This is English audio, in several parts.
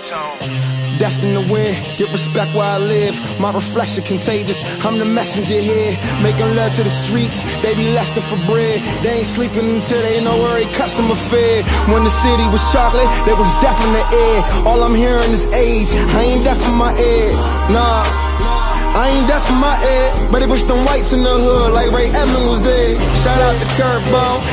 Destined to win, get respect where I live. My reflection contagious, I'm the messenger here. Making love to the streets, they be lusting for bread. They ain't sleeping until they know where they customer fed. When the city was chocolate, there was death in the air. All I'm hearing is AIDS, I ain't deaf in my ear. Nah, I ain't deaf in my ear, but they wish them whites in the hood like Ray Edmond was there. Shout out to Curt,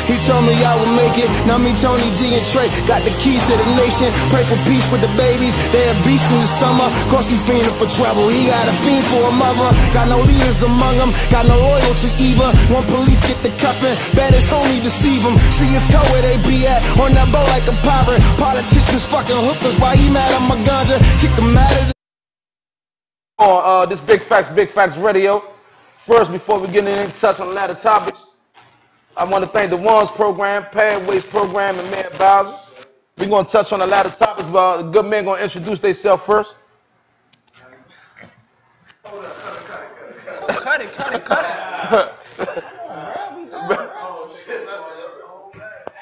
he told me I would make it. Now me, Tony G and Trey got the keys to the nation. Pray for peace with the babies, they have beasts in the summer. Cause he fiending for trouble, he got a fiend for a mother. Got no leaders among them, got no loyalty either. One police get the cuffin', bad as homie deceive them. See his co where they be at, on that boat like a pirate. Politicians fucking hookers, why he mad at my ganja? Kick him out of the on this Big Facts Radio. First, before we get in touch on a lot of topics, I want to thank the Ones Program, Pathways Program, and Mayor Bowser. We're going to touch on a lot of topics, but the good men going to introduce themselves first. Cut it.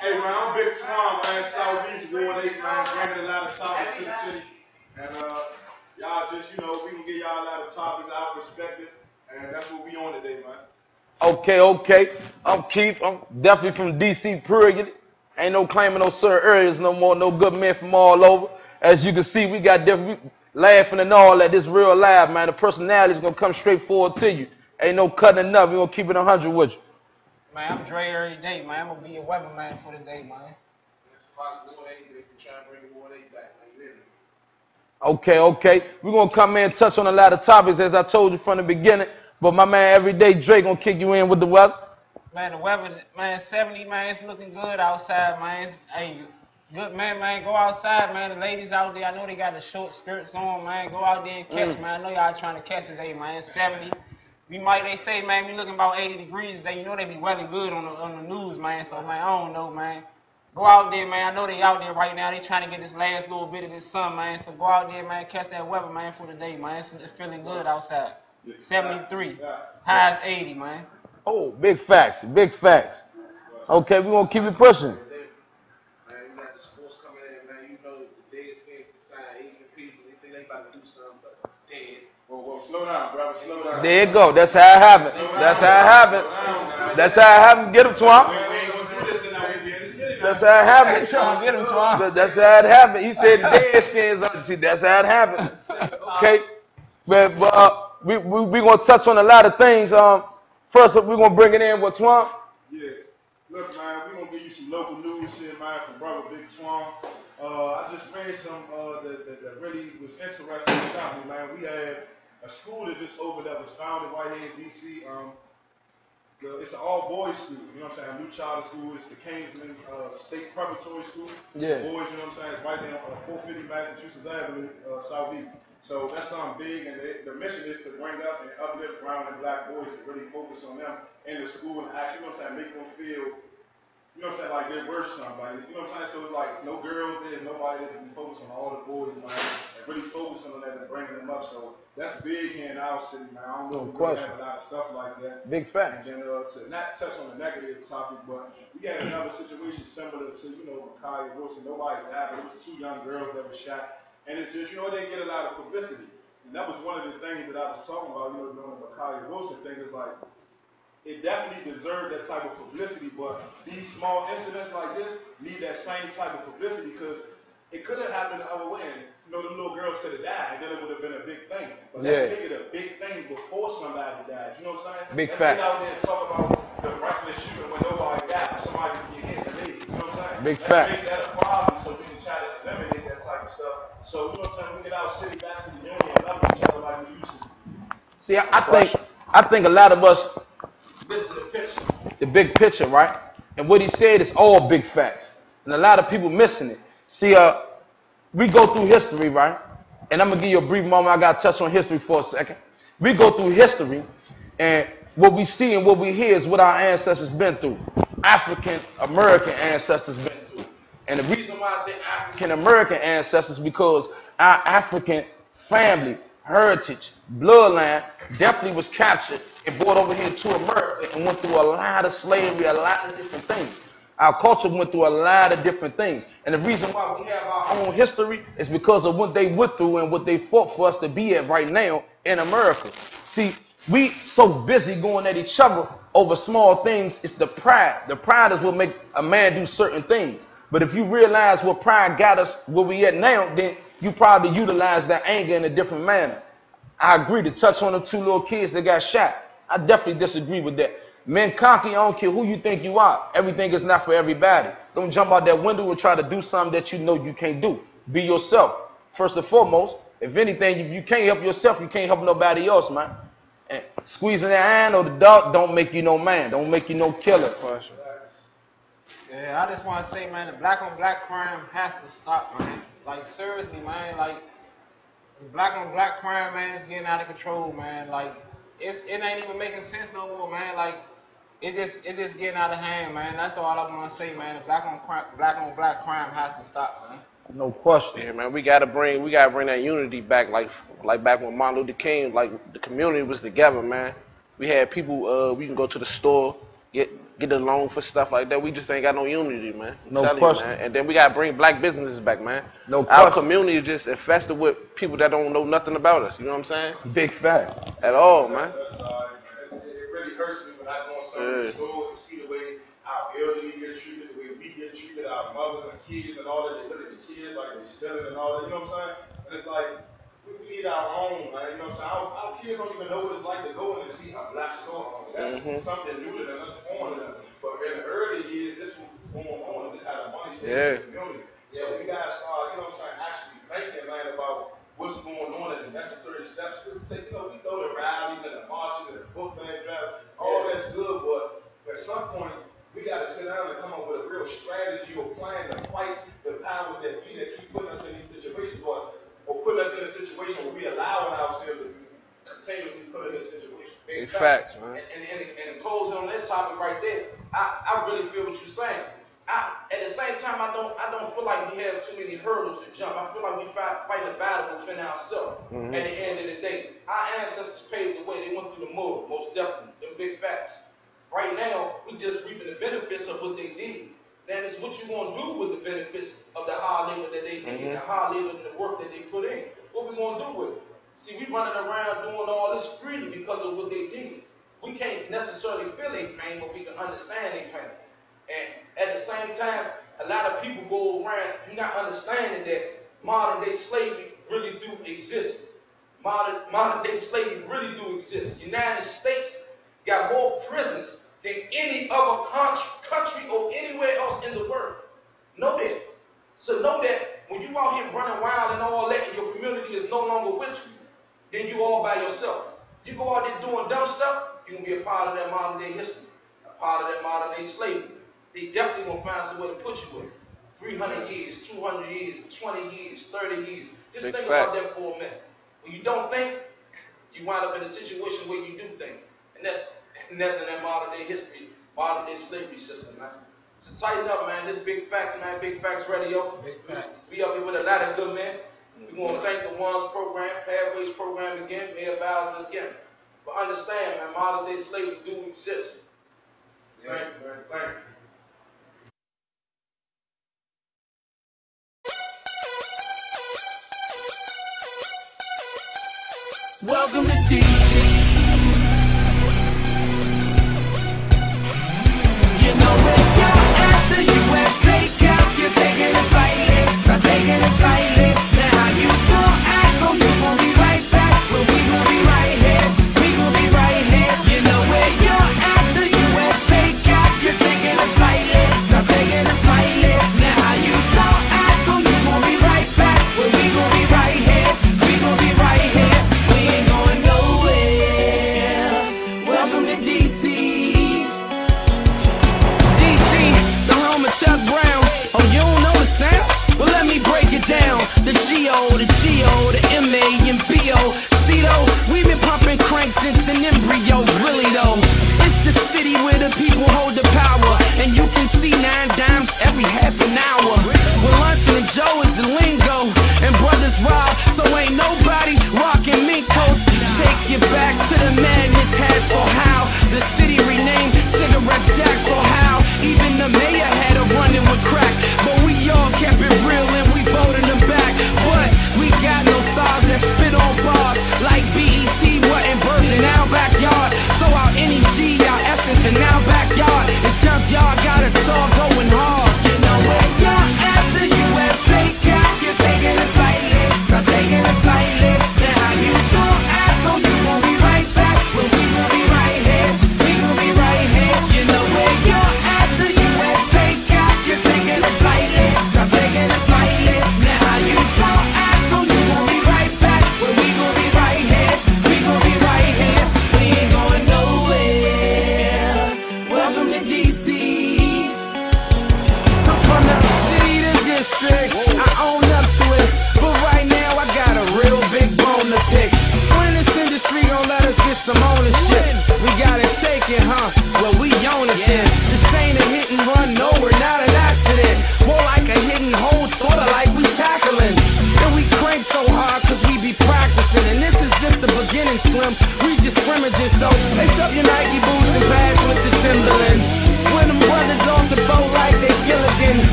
Hey man, I'm Big Tom, man, Southeast Ward 8, man, bringing a lot of topics to the city. And y'all just, we gonna give y'all a lot of topics, our perspective, and that's what we on today, man. Okay. I'm Keith. I'm definitely from DC, period. Ain't no claiming no certain areas no more. No good men from all over. As you can see, we got different, we laughing and all that. This real live, man. The personality's gonna come straight forward to you. Ain't no cutting enough. We gonna keep it 100 with you. Man, I'm Dre every day, man. I'm gonna be a weatherman for the day, man. Okay. We're going to come in and touch on a lot of topics, as I told you from the beginning. But my man, every day, Dre going to kick you in with the weather. Man, the weather, man, 70, man, it's looking good outside, man. Hey, good man, go outside, man. The ladies out there, I know they got the short skirts on, man. Go out there and catch, man. I know y'all trying to catch today, man. 70. They say, man, we looking about 80 degrees today. You know they be weather good on the news, man. So, man, I don't know, man. Go out there, man. I know they out there right now. They trying to get this last little bit of this sun, man. So go out there, man. Catch that weather, man, for the day, man. It's feeling good outside. 73. High is 80, man. Oh, big facts. Okay, we're going to keep it pushing. Man, you got the sports coming in, man. You know the biggest thing to sign Asian people. They think they about to do something, but dead. Whoa, slow down, brother. Slow down. There you go. That's how it happened. That's how it happened. Get him, Twomp. That's how it happened. That's how it happened. He said dead skins. That's how it happened. Okay, but we gonna touch on a lot of things. First up, we're gonna bring it in with Twomp. Yeah. Look, man, we're gonna give you some local news here, man, from brother Big Twomp. I just read some that really was interesting and shocked me, man. We had a school that just opened that was founded right here in DC. It's an all-boys school, you know what I'm saying? A new charter school. It's the Kingsman State Preparatory School. Yeah. Boys, you know what I'm saying? It's right there on 450 Massachusetts Avenue, Southeast. So that's something big, and the mission is to bring up and uplift brown and black boys to really focus on them in the school and actually, you know what I'm saying, make them feel, you know what I'm saying, like they're worth something. You know what I'm saying? So it's like no girls there, nobody there, we focus on all the boys, man, and really focusing on that and bringing them up. So that's big here in our city, man. I don't know if we really have a lot of stuff like that. Big fact. And then to not touch on the negative topic, but we had another situation similar to, Micaiah Wilson. Nobody died, but it was 2 young girls that were shot. And it's just, it didn't get a lot of publicity. And that was one of the things that I was talking about, during the Micaiah Wilson thing, is like, it definitely deserved that type of publicity, but these small incidents like this need that same type of publicity, because it could have happened the other way, and the little girls could have died, and then it would have been a big thing. But let's make it a big thing before somebody dies. You know what I'm saying? Big fact. fact. Let's get out there and talk about the reckless shooting when nobody died, somebody just get hit and leave. You know what I'm saying? Big let's fact. make that a problem so we can try to eliminate that type of stuff. So, you know what I'm saying? We get our city back to the union and love each other like we used to. See, I think a lot of us, This is the picture. the big picture, right? And what he said is all big facts. And a lot of people missing it. See, we go through history, right? And I'm going to give you a brief moment. I got to touch on history for a second. We go through history, and what we see and what we hear is what our ancestors been through. African American ancestors been through. And the reason why I say African American ancestors, because our African family, heritage, bloodline definitely was captured and brought over here to America and went through a lot of slavery, a lot of different things. Our culture went through a lot of different things. And the reason why we have our own history is because of what they went through and what they fought for us to be at right now in America. See, we so busy going at each other over small things. It's the pride. The pride is what make a man do certain things. But if you realize what pride got us where we at now, then you probably utilize that anger in a different manner. I agree to touch on the 2 little kids that got shot. I definitely disagree with that. Men conquer, I don't care who you think you are. Everything is not for everybody. Don't jump out that window and try to do something that you know you can't do. Be yourself. First and foremost, if anything, if you can't help yourself, you can't help nobody else, man. And squeezing that iron or the dog don't make you no man. Don't make you no killer. Yeah, I just want to say, man, the black on black crime has to stop, man. Like, seriously, man, like, black on black crime, man, is getting out of control, man. Like, it ain't even making sense no more, man. Like, it just getting out of hand, man. That's all I want to say, man. The black on black crime has to stop, man. No question. Yeah, man, we gotta bring that unity back, like back when Martin Luther King, like the community was together, man. We had people, we can go to the store, get a loan for stuff like that. We just ain't got no unity, man. No question. Man. And then we gotta bring black businesses back, man. No question. Our community is just infested with people that don't know nothing about us. You know what I'm saying? Big fact. At all, man. It really hurts me when I go in some of the stores and see the way our elderly get treated, the way we get treated, our mothers and kids and all that. They look at the kids like they stealing and all that. You know what I'm saying? And it's like, we need our own, man. You know what I'm saying? Our kids don't even know what it's like to go in and see a black store. That's something new to them. That's foreign to them. But in the early years, this was going on. This had a money stayed in the community. So we gotta start, you know what I'm saying, actually thinking, man, about what's going on and the necessary steps to take. You know, we go to rallies and the marches and the book bag drive. All that's good, but at some point, we gotta sit down and come up with a real strategy or plan to fight the powers that be that keep putting us in these situations, or putting us in a situation where we allowing ourselves to continuously put in this situation. Big facts, man. And closing on that topic right there, I really feel what you're saying. At the same time, I don't feel like we have too many hurdles to jump. I feel like we fight a battle within ourselves. At the end of the day, our ancestors paved the way. They went through the mud, most definitely. Them big facts. Right now, we just reaping the benefits of what they did. Then it's what you gonna do with the benefits of the hard labor that they did, the hard labor and the work that they put in. What we gonna do with it? See, we running around doing all this freely because of what they did. We can't necessarily feel their pain, but we can understand their pain. And at the same time, a lot of people go around not understanding that modern day slavery really do exist. Modern day slavery really do exist. United States got more prisons than any other country or anywhere else in the world. Know that. So know that when you out here running wild and all that and your community is no longer with you, then you all by yourself. You go out there doing dumb stuff, you're going to be a part of that modern day history, a part of that modern day slavery. They definitely going to find somewhere to put you in. 300 years, 200 years, 20 years, 30 years. Just think about that for a minute. When you don't think, you wind up in a situation where you do think. And that's in that modern day history, modern day slavery system, man. So tighten up, man. This Big Facts, man. Big Facts Radio. Big facts. We up here with a lot of good men. We want to thank the Ones program, Pathways program again, Mayor Bowser again. But understand, man, modern day slavery do exist. Thank you, man. Thank you. Welcome to DC. You know where you're at, the USA camp. You're taking it slightly, I'm taking it slightly. Now how you gon' act, oh you gon' be right back. Well we gon' be right here, we gon' be right here. You know where you're at, the USA camp. You're taking it slightly, I'm taking it slightly. Now how you gon' act, oh you gon' be right back. Well we gon' be right here, we gon' be right here. We ain't going nowhere.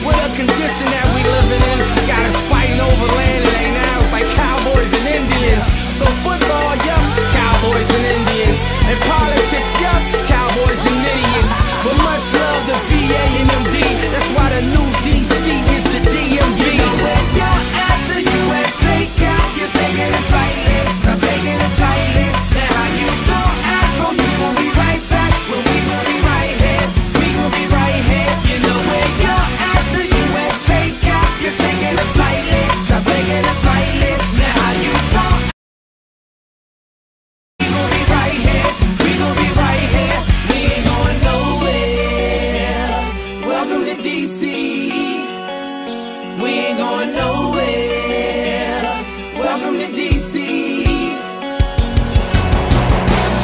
What a condition that we living in. Got us fighting over land, it ain't now. It's like cowboys and Indians. So football, yup, cowboys and Indians. And politics, yup, cowboys and idiots. But much love to VA and MD. That's why the new DC is the DMV. You know where you're at, the USA Cup. You're taking it slightly, I'm taking it slightly. Now how you gon' act, oh, you gon' be right back. Well, we gon' be right here, we gon' be right here. You know where you're at, the USA Cup. You're taking it slightly, I'm taking it slightly. Now how you gon' we gon' be right here, we gon' be right here. We ain't going nowhere. Welcome to DC. We ain't going nowhere. Welcome to DC.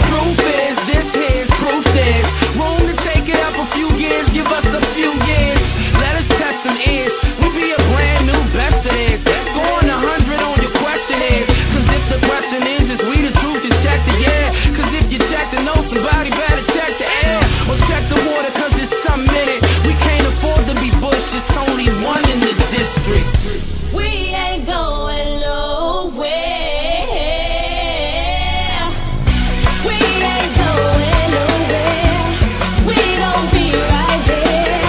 Truth is, this here's proof there's room to take it up a few years. Give us a few years. Let us test some ears. We'll be a brand new best of this. Scoring 100 on your question is. Cause if the question is we the truth, then check the air. Cause if you check to know somebody, better check the air. Or check the water, cause it's something in it. We can't afford to be Bush, it's only one in the district. We ain't going nowhere. We ain't going nowhere. We gon' be right here.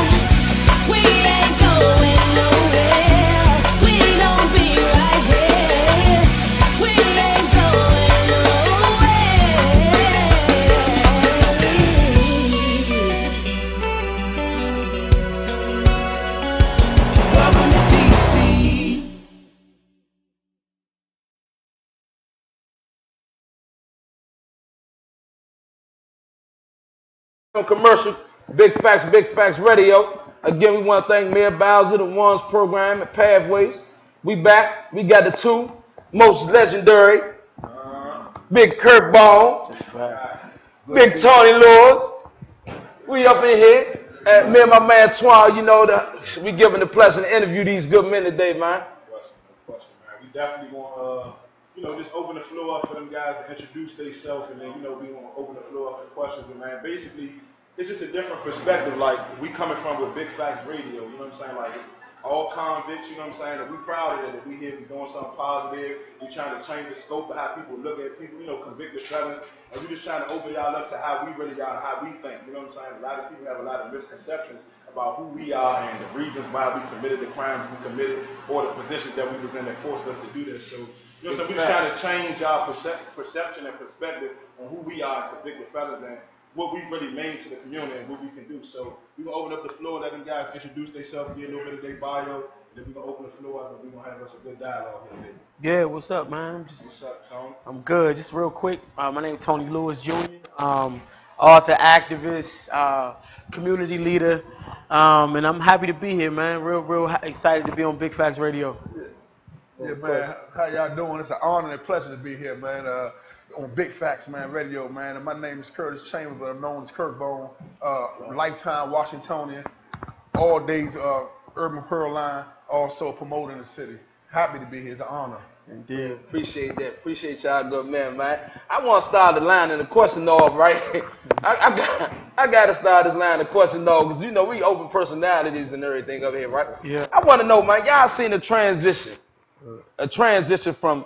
We ain't going nowhere. We gon' be right here. We ain't going nowhere. Welcome to DC. Commercial, Big Facts Radio. Again, we want to thank Mayor Bowser, the Ones program, and Pathways. We back. We got the two most legendary, Big Curt Bone, Big Tony Lords. We up in here. And me and my man Twan, you know, we given the pleasure to interview these good men today, man. No question, man. We definitely want just open the floor up for them guys to introduce themselves, and then, we want to open the floor up for questions. And, man, basically, it's just a different perspective. Like, we coming from with Big Facts Radio, you know what I'm saying? Like, it's all convicts, you know what I'm saying? And we proud of it, that we here, we doing something positive. We trying to change the scope of how people look at people, convicted felons. And we just trying to open y'all up to how we really are, how we think, you know what I'm saying? A lot of people have a lot of misconceptions about who we are and the reasons why we committed the crimes we committed, or the positions that we was in that forced us to do this. So, so we're trying to change our perception and perspective on who we are, convicted fellas, and what we really mean to the community and what we can do. So we're going to open up the floor, let them guys introduce themselves, get a little bit of their bio, and then we're going to open the floor up and we're going to have us a good dialogue here today. Yeah, what's up, man? What's up, Tony? I'm good. Just real quick, my name is Tony Lewis Jr., author, activist, community leader, and I'm happy to be here, man. Real excited to be on Big Facts Radio. Yeah, man. How y'all doing? It's an honor and a pleasure to be here, man. On Big Facts, man, radio, man. And my name is Curtis Chambers, but I'm known as Curt Bone. Lifetime Washingtonian, all days Urban Pearl Line, also promoting the city. Happy to be here. It's an honor. Indeed. Appreciate that. Appreciate y'all, good man, man. I want to start the line in the question off, right? I got to start this line of question off because, we open personalities and everything up here, right? Yeah. I want to know, man, y'all seen a transition from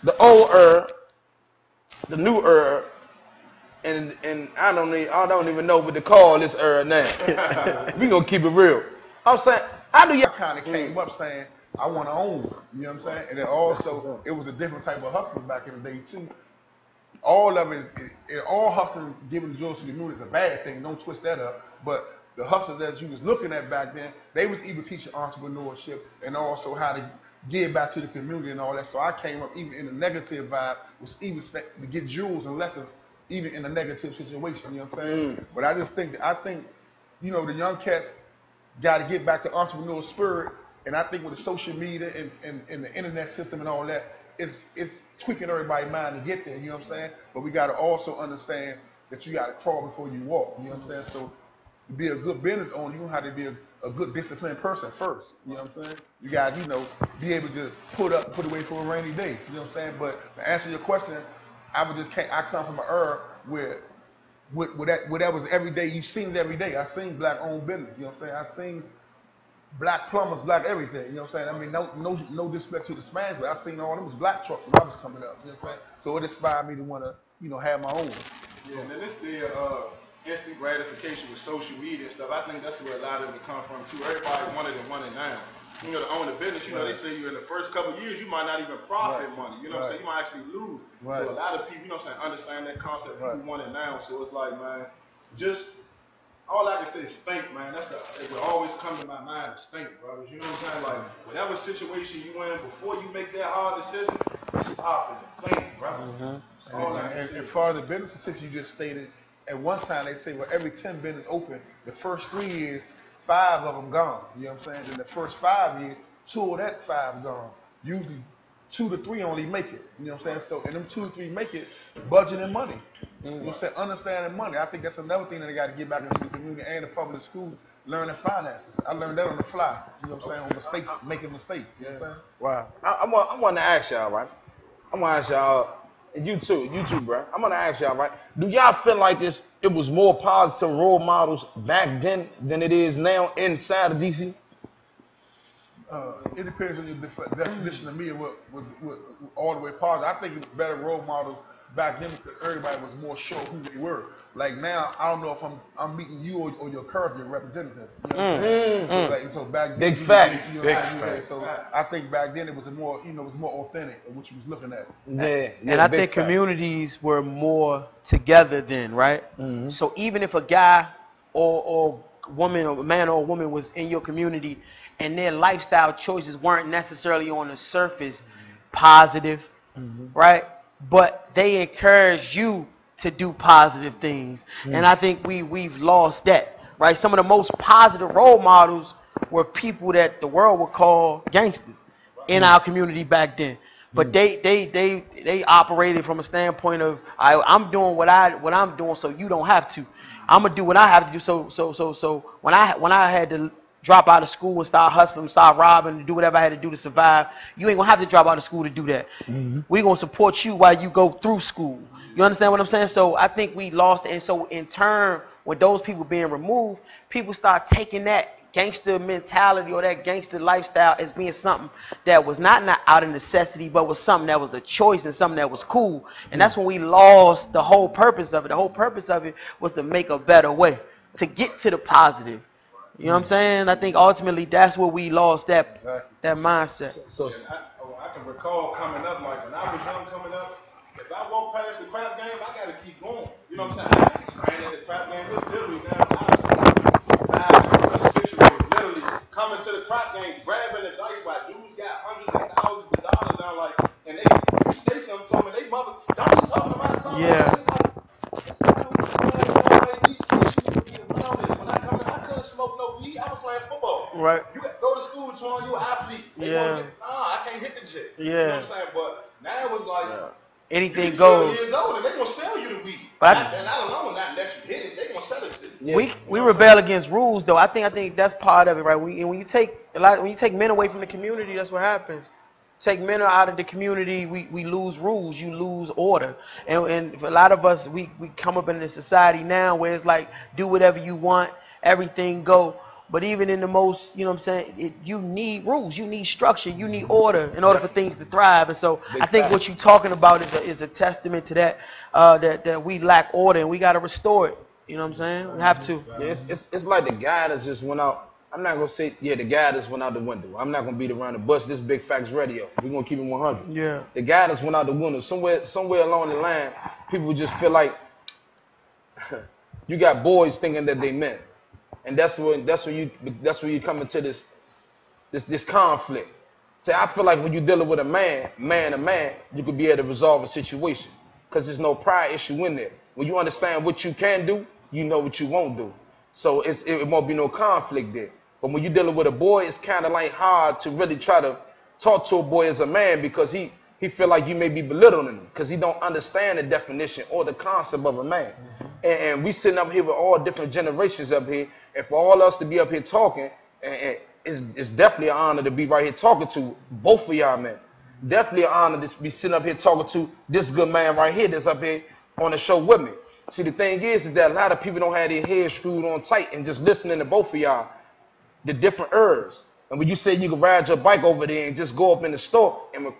the old the new and I don't even know what to call this now. We gonna keep it real. I'm saying, how do y'all kind of came up saying, I want to own, you know what I'm saying? And then also, it was a different type of hustling back in the day too. All of it, all hustling, giving the jewels to the community is a bad thing. Don't twist that up. But the hustlers that you was looking at back then, they was even teaching entrepreneurship and also how to give back to the community and all that. So I came up even in a negative vibe, was even to get jewels and lessons, even in a negative situation. You know what I'm saying? But I just think the young cats got to get back to entrepreneurial spirit. And I think with the social media and the internet system and all that, it's tweaking everybody's mind to get there, you know what I'm saying? But we got to also understand that you got to crawl before you walk, you know what I'm saying? So to be a good business owner, you have to be a good disciplined person first, you know what I'm saying? You got to, be able to put away for a rainy day, you know what I'm saying? But to answer your question, I come from an era where that was every day. You seen it every day. I seen black-owned business, you know what I'm saying? I seen black plumbers, black everything. You know what I'm saying? I mean, no disrespect to the Spanish, but I seen all them was black trucks when I was coming up. You know what I'm saying? So it inspired me to want to, have my own. Yeah, and then this the instant gratification with social media and stuff. I think that's where a lot of it come from too. Everybody wanted it, want it now. You know, to own a business, they say you in the first couple of years, you might not even profit money. You know what I'm saying? You might actually lose. So a lot of people, you know what I'm saying, understand that concept. People want it now. So it's like, man, just all I can say is think, man. It will always come to my mind is think, brothers. You know what I'm saying? Like, whatever situation you in, before you make that hard decision, stop and think, brother. That's all I can say. And for the business statistics you just stated, at one time they say, well, every 10 business open, the first 3 years, 5 of them gone. You know what I'm saying? Then the first 5 years, 2 of that 5 gone. Usually 2 to 3 only make it. You know what I'm saying? So, and them 2 to 3 make it, budgeting money. You know what I'm saying? Understanding money. I think that's another thing that they got to get back into the community and the public school, learning finances. I learned that on the fly. You know what I'm saying? On mistakes, making mistakes. You know what I'm saying? Wow. I want to ask y'all, right? I want to ask y'all, and you too, bro. I'm going to ask y'all, right? Do y'all feel like it was more positive role models back then than it is now inside of DC? It depends on your definition of me and what all the way positive. I think it was better role models back then because everybody was more sure who they were. Like now, I don't know if I'm meeting you or your curve, your representative. You know what I'm saying? So back then, big facts. So I think back then it was more, it was more authentic of what you was looking at. And I think communities were more together then, right? So even if a guy or woman or a man or a woman was in your community and their lifestyle choices weren't necessarily on the surface positive, right? But they encouraged you to do positive things. And I think we've lost that, right? Some of the most positive role models were people that the world would call gangsters in our community back then. But they operated from a standpoint of I'm doing what I'm doing, so you don't have to. I'm gonna do what I have to do. So when I had to drop out of school and start hustling, start robbing, do whatever I had to do to survive, you ain't gonna have to drop out of school to do that. We gonna support you while you go through school. You understand what I'm saying? So I think we lost it. And so in turn, with those people being removed, people start taking that gangster mentality or that gangster lifestyle as being something that was not out of necessity, but was something that was a choice and something that was cool. And that's when we lost the whole purpose of it. The whole purpose of it was to make a better way, to get to the positive. You know what I'm saying? I think ultimately that's where we lost that mindset. So I can recall coming up, like when I was young coming up, if I walk past the crap game, I gotta keep going. You know what I'm saying? I ain't spraying at the crap game. It's literally now I've seen 5 and 6-year-olds literally coming to the crap game, grabbing the dice while dudes got hundreds and thousands of dollars down, like, and you say something to them, and they mother, don't be talking about something. Yeah. Smoke no weed. I was playing football. Right. You got go to school with you an athlete. I can't hit the jet. You know what I'm saying? But now it was like anything goes. Years old and they gonna sell you the weed. And not alone not let you hit it. They gonna sell it to you. We rebel against rules though. I think that's part of it, right? When you take men away from the community, that's what happens. Take men out of the community, we lose rules, you lose order. And for a lot of us, we come up in a society now where it's like do whatever you want. Everything go, but even in the most, you know what I'm saying, you need rules, you need structure, you need order in order for things to thrive. And so I think what you're talking about is a testament to that, that we lack order and we got to restore it. You know what I'm saying? We have to. Yeah, it's like the guy that just went out. I'm not going to say, the guy that's went out the window. I'm not going to beat around the bush. This Big Facts Radio. We're going to keep it 100. Yeah. The guy that's went out the window, somewhere along the line, people just feel like you got boys thinking that they men. And that's where you come into this conflict. See, I feel like when you're dealing with a man, you could be able to resolve a situation because there's no pride issue in there. When you understand what you can do, you know what you won't do. So it won't be no conflict there. But when you're dealing with a boy, it's kind of like hard to really try to talk to a boy as a man because he feel like you may be belittling him because he don't understand the definition or the concept of a man. And we sitting up here with all different generations up here. And for all us to be up here talking, and it's definitely an honor to be right here talking to both of y'all, man. Definitely an honor to be sitting up here talking to this good man right here that's up here on the show with me. See, the thing is that a lot of people don't have their heads screwed on tight and just listening to both of y'all. the different herbs. And when you say you can ride your bike over there and just go up in the store, and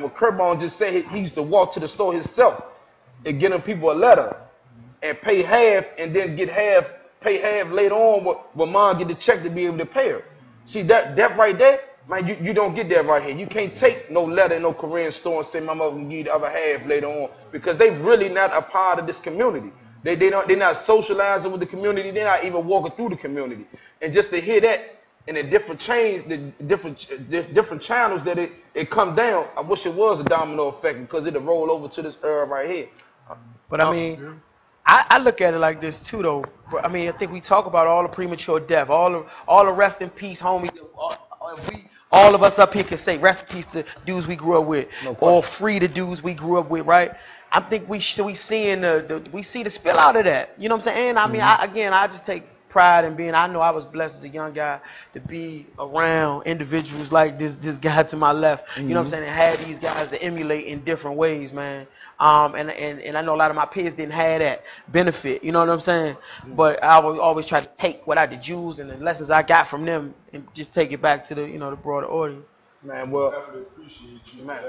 what Curt just said, he used to walk to the store himself and get them people a letter and pay half, and then pay half later on when mom get the check to be able to pay her. See that right there, man, you don't get that right here. You can't take no letter in no Korean store and say my mother can give you the other half later on, because they really not a part of this community. They're not socializing with the community. They're not even walking through the community. And just to hear that in the different chains, the different channels that it come down, I wish it was a domino effect, because it'll roll over to this herb right here. But I mean, I look at it like this too, though. I mean, I think we talk about all the premature death, all the rest in peace, homies. All of us up here can say rest in peace to dudes we grew up with, or free the dudes we grew up with, right? I think we see the spill out of that. You know what I'm saying? I mean, I just take pride in being. I know I was blessed as a young guy to be around individuals like this guy to my left. You know what I'm saying? And had these guys to emulate in different ways, man. And I know a lot of my peers didn't have that benefit. You know what I'm saying? But I would always try to take what I did Jews and the lessons I got from them and just take it back to the broader audience. Man, well, Definitely appreciate you, man.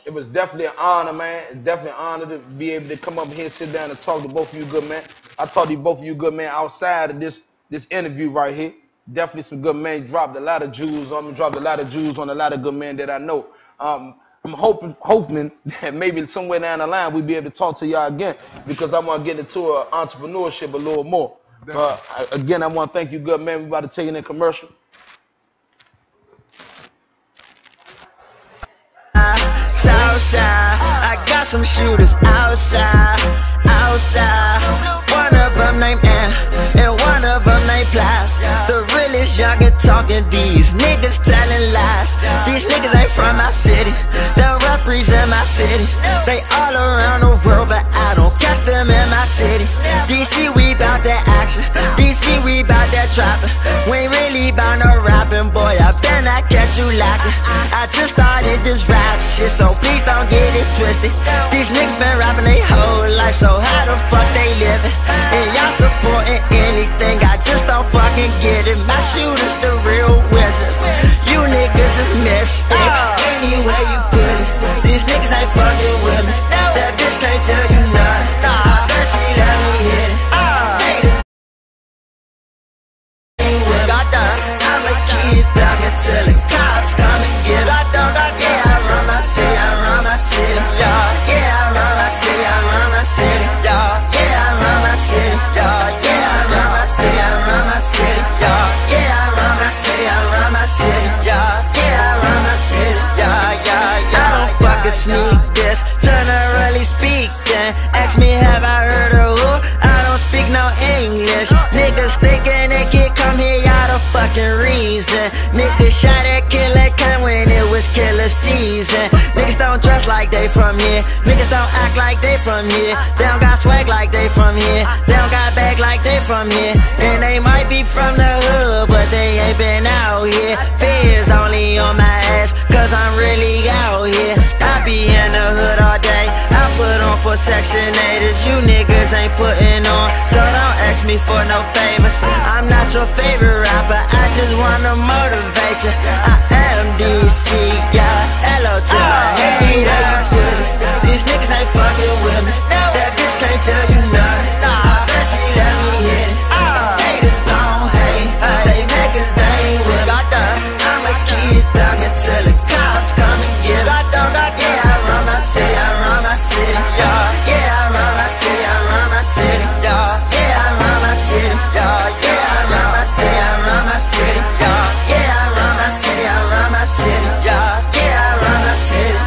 It was definitely an honor, man. It's definitely an honor to be able to come up here, sit down, and talk to both of you good men. I talked to both of you good men outside of this interview right here. Definitely some good men. Dropped a lot of jewels on me. Dropped a lot of jewels on a lot of good men that I know. I'm hoping that maybe somewhere down the line we'll be able to talk to y'all again, because I want to get into entrepreneurship a little more. Again, I want to thank you good men. We about to take in a commercial. Southside, I got some shooters outside. One of them named Ann, and one of them named Plas. The realest youngin' talking, these niggas telling lies. These niggas ain't from my city, they represent my city. They all around the world, but I don't catch them in my city. DC, we bout that action. DC, we bout that trapping. We ain't really bout no rapping, boy, I better not catch you lacking. I just started this rap shit, so please don't get it twisted. These niggas been rapping their whole life, so how the fuck they living? And y'all supporting anything, I just don't fucking get it. My shooters the real wizards, you niggas is mistakes. Anywhere you put it, these niggas ain't fucking with me. That bitch can't tell you nothing, I bet she let me hit it. Haters ain't with me. I'ma keep thugging till the cops come and get it. Yeah, I run my city, I run my city. Yeah, I run my city, I run my city. Yeah, I run my city. Yeah, I run my city, I run my city. Yeah, I run my city, I run my city. Yeah, I run my city. I don't fucking sneak this, generally speaking. Ask me, have I heard of who? I don't speak no English. Niggas thinking they can come here, y'all the fucking reason. Niggas shot at Killer Khan when it was killer season. Niggas don't dress like they from here. Niggas don't act like they from here. They don't got swag like they from here. They don't got bag like they from here. And they might be from the hood, but they ain't been out here. Fears only on my ass, cause I'm really out here. I be in the hood all day, I put on for Section 8ers. You niggas ain't putting on, so don't ask me for no favors. I'm not your favorite rapper, I just wanna motivate you. I am DC, yeah, hello to my haters. These niggas ain't fucking with me, that bitch can't tell you nothing, I bet she let me hit it. Haters gon' hate, they niggas they ain't with me. I'ma keep thugging till the cops come and get it. Yeah, I run my city, I run my city. Yeah, I run my city, I run my city. Yeah, I run my city. Yeah, I run my city, I run my city. Yeah, I run my city, I run my city. Yeah, I run my city.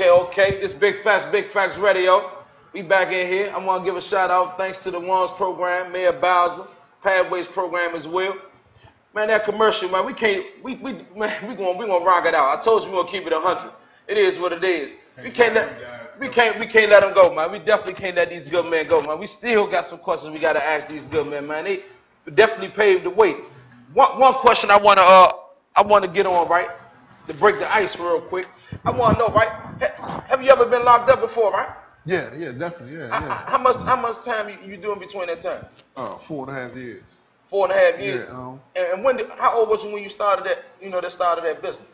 Okay, this Big Facts Radio. We back in here. I want to give a shout out, thanks to the Ones program, Mayor Bowser, Pathways program as well. Man, that commercial, man, we gonna rock it out. I told you we gonna keep it 100. It is what it is. We can't let them go, man. We definitely can't let these good men go, man. We still got some questions we gotta ask these good men, man. They definitely paved the way. One question I wanna get on, right? To break the ice real quick. I wanna know, right? Have you ever been locked up before, right? Yeah, definitely, yeah. How much time you doing between that time? 4.5 years. 4.5 years. Yeah. And how old was you when you started that business?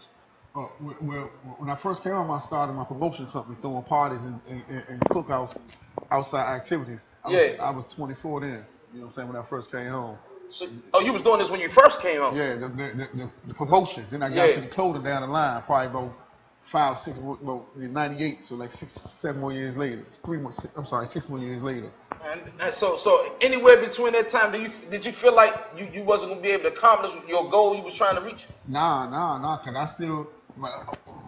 Well, when I first came home, I started my promotion company, throwing parties and cookouts, outside activities. I was 24 then. You know what I'm saying? When I first came home. So, you was doing this when you first came home? Yeah, the promotion. Then I got to the clothing down the line, probably about 5, 6, well, 98. So like 6, 7 more years later. 6 more years later. And so anywhere between that time, did you feel like you wasn't gonna be able to accomplish your goal you was trying to reach? Nah, cause I still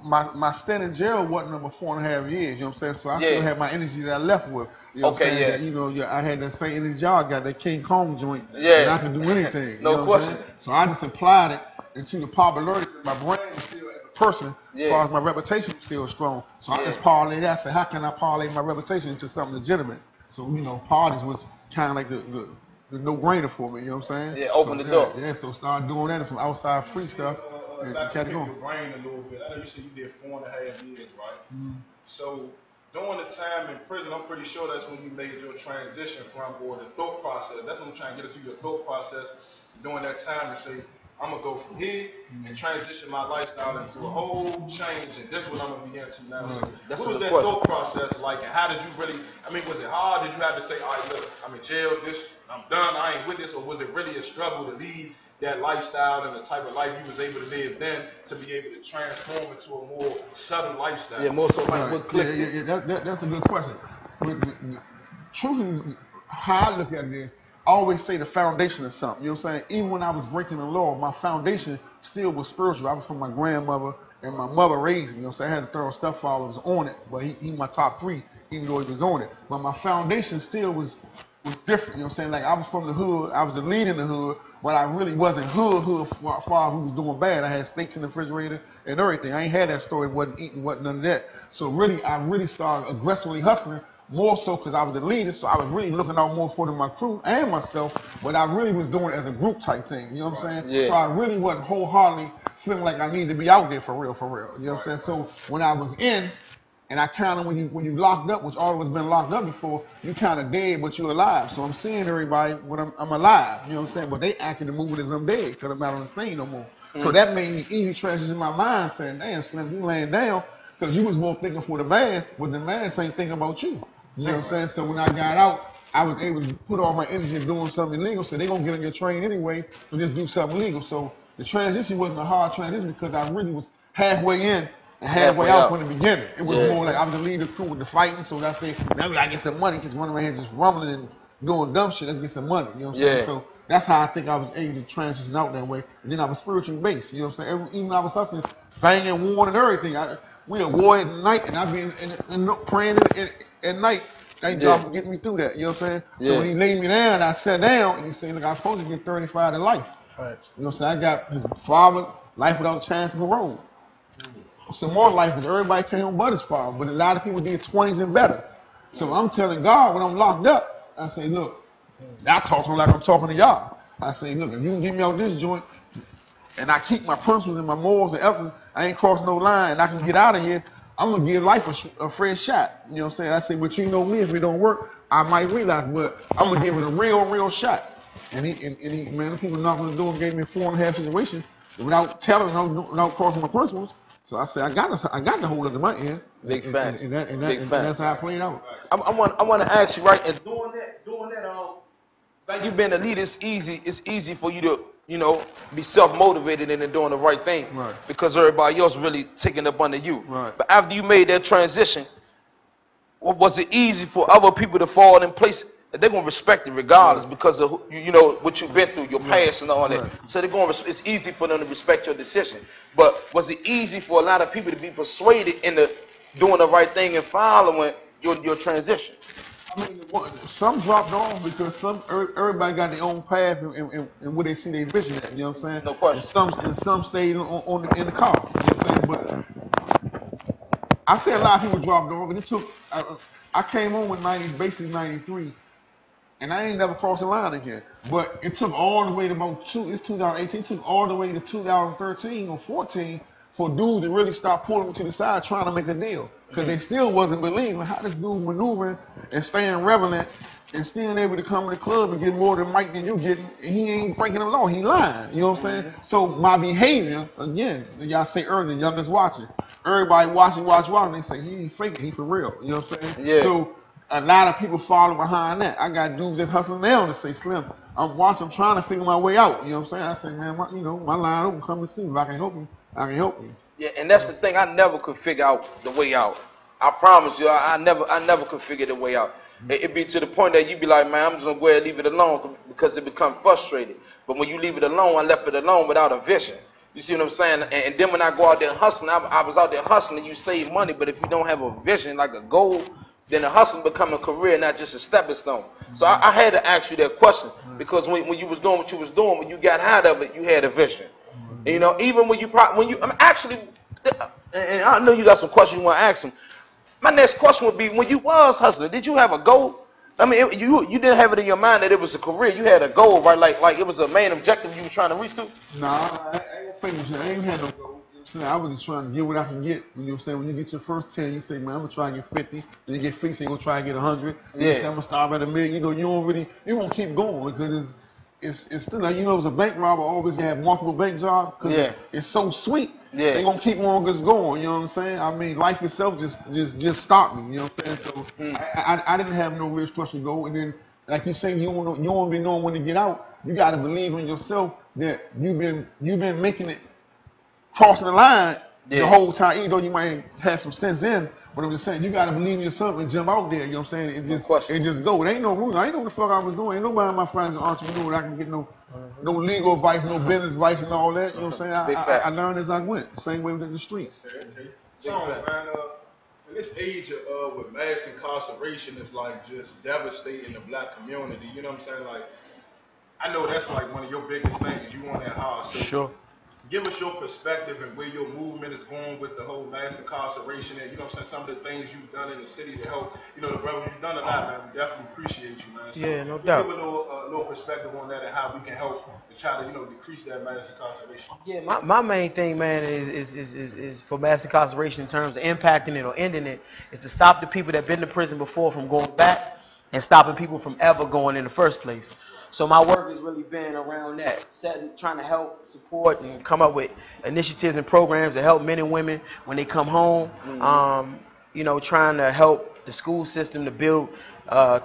my stint in jail wasn't number 4.5 years. You know what I'm saying? So I still had my energy that I left with. You know what I'm saying? That, I had that same energy y'all got, that King Kong joint. Yeah. And I can do anything. No question. So I just applied it into the popularity. My brain was still as a person, as far as my reputation was still strong. So I just parlayed that. I said, how can I parlay my reputation into something legitimate? So, parties was kind of like the no-brainer for me, you know what I'm saying? Yeah, open the door. Yeah, so start doing that and some outside free stuff. Back to your brain a little bit. I know you said you did 4.5 years, right? Mm-hmm. So during the time in prison, I'm pretty sure that's when you made your transition or the thought process. That's what I'm trying to get into, your thought process during that time to say, I'm going to go from here and transition my lifestyle into a whole change, and this is what I'm going to be into now. So what was that thought process like, and how did you really, was it hard? Did you have to say, all right, look, I'm in jail, I'm done, I ain't with this, or was it really a struggle to lead that lifestyle and the type of life you was able to live then to be able to transform into a more southern lifestyle? Yeah, more so like what click. That's a good question. Truthfully, how I look at it is, I always say the foundation of something, you know what I'm saying? Even when I was breaking the law, my foundation still was spiritual. I was from my grandmother, and my mother raised me, you know what I'm saying? I had a thorough stepfather was on it, but he my top 3, even though he was on it. But my foundation still was different, you know what I'm saying? Like, I was from the hood, I was the lead in the hood, but I really wasn't hood far who was doing bad. I had steaks in the refrigerator and everything. I ain't had that story, wasn't eating, wasn't none of that. So really, I really started aggressively hustling, more so because I was the leader, so I was really looking out more for my crew and myself, but I really was doing it as a group type thing, you know what I'm saying? Yeah. So I really wasn't wholeheartedly feeling like I needed to be out there for real, you know what I'm saying? So when I was in, and I kind of, when you locked up, which all of us been locked up before, you kind of dead, but you're alive. So I'm seeing everybody when I'm alive, you know what I'm saying? But they acting and moving as I'm dead, because I'm not on the scene no more. So that made me easy transition in my mind, saying, damn, Slim, you laying down, because you was more thinking for the mass, but the mass ain't thinking about you. You know what I'm saying? So when I got out, I was able to put all my energy in doing something illegal, so they gonna get on your train anyway, so just do something legal. So the transition wasn't a hard transition because I really was halfway in and halfway out from the beginning. It was more like I was the leader crew with the fighting, so I say, now we gotta get some money, because one of my hands just rumbling and doing dumb shit, let's get some money, you know what I'm saying? So that's how I think I was able to transition out that way. And then I was spiritually based, you know what I'm saying? Even I was hustling, banging, warring and everything. We at war at night, and I be praying at night. Thank God for getting me through that, you know what I'm saying? So when he laid me down, I sat down, and he said, look, I'm supposed to get 35 to life. Right. You know what I'm saying? I got his father, life without a chance of parole. Some more life, because everybody came home but his father, but a lot of people did 20s and better. So I'm telling God, when I'm locked up, I say, look, I talk to him like I'm talking to y'all. I say, look, if you can get me out this joint, and I keep my principles and my morals and ethics, I ain't crossing no line, and I can get out of here, I'm going to give life a fresh shot. You know what I'm saying? I say, but you know me, if it don't work, I might relapse, but I'm going to give it a real shot. And he, man, the people knocking on the door and gave me a 4.5 situation without telling, without crossing my principles. So I said, I got to hold it to my end. Big facts. And that's how I played out. I want to ask you, right, and doing that, like you being a leader, it's easy for you to, be self-motivated and doing the right thing. Right. Because everybody else really taking up under you. Right. But after you made that transition, was it easy for other people to fall in place? They're going to respect it regardless because of, what you've been through, your past and all that. Right. So it's easy for them to respect your decision. But was it easy for a lot of people to be persuaded into doing the right thing and following your transition? I mean, some dropped off because everybody got their own path and where they see their vision at. You know what I'm saying? No question. And some stayed in the car. You know what I'm saying? But I say a lot of people dropped off, and it took. I came home with basically 93. And I ain't never crossed the line again. But it took all the way to it's 2018, it took all the way to 2013 or 14 for dudes to really start pulling me to the side trying to make a deal. Because they still wasn't believing how this dude maneuvering and staying relevant and still able to come to the club and get more than Mike than you getting. And he ain't breaking the law, he lying. You know what I'm saying? So my behavior, again, y'all say earlier, the youngest watching. Everybody watching, they say he ain't faking, he for real. You know what I'm saying? Yeah. So a lot of people follow behind that. I got dudes that's hustling now to say, Slim, I'm trying to figure my way out. You know what I'm saying? I say, man, my line open, come and see me. If I can help you, I can help you. Yeah, and that's the thing. I never could figure out the way out. I promise you, I never could figure the way out. It be to the point that you be like, man, I'm just gonna go ahead and leave it alone because it become frustrated. But when you leave it alone, I left it alone without a vision. You see what I'm saying? And then when I go out there hustling, I was out there hustling. You save money, but if you don't have a vision, like a goal, then the hustling become a career, not just a stepping stone. So I had to ask you that question because when you was doing what you was doing, when you got out of it, you had a vision. And, you know, even when you actually, and I know you got some questions you want to ask him. My next question would be, when you was hustling, did you have a goal? I mean, you didn't have it in your mind that it was a career. You had a goal, right? Like it was a main objective you were trying to reach to? Nah, I ain't had no goal. I was just trying to get what I can get. You know what I'm saying? When you get your first 10, you say, man, I'm going to try and get 50. Then you get 50, so you're going to try and get 100. Then you say, I'm going to stop at $1 million. You know, you won't keep going because it's still like, you know, as a bank robber always going to have multiple bank jobs because it's so sweet. Yeah. They're going to keep on just going. You know what I'm saying? I mean, life itself just stopped me. You know what I'm saying? So I didn't have no real structured goal. And then, like you say, you don't be knowing when to get out. You got to believe in yourself that you've been making it, crossing the line the whole time, even though you might have some stints in, but I'm just saying, you gotta believe in yourself and jump out there, you know what I'm saying? It just go. It ain't no rules. I ain't know what the fuck I was doing. Ain't nobody of my friends is an entrepreneur that I can get no legal advice, no business advice and all that. You know what I'm saying? I learned as I went. Same way within the streets. Okay. So, man, in this age of with mass incarceration is like just devastating the black community. You know what I'm saying? Like, I know that's like one of your biggest things. You want that hard. So sure. Give us your perspective and where your movement is going with the whole mass incarceration and, you know what I'm saying, some of the things you've done in the city to help, you know, the brothers, you've done a lot, man. We definitely appreciate you, man. So yeah, no doubt. Give a little perspective on that and how we can help to try to, you know, decrease that mass incarceration. Yeah, my main thing, man, is for mass incarceration in terms of impacting it or ending it, is to stop the people that have been to prison before from going back and stopping people from ever going in the first place. So my work has really been around that, trying to help, support, and come up with initiatives and programs to help men and women when they come home. You know, trying to help the school system to build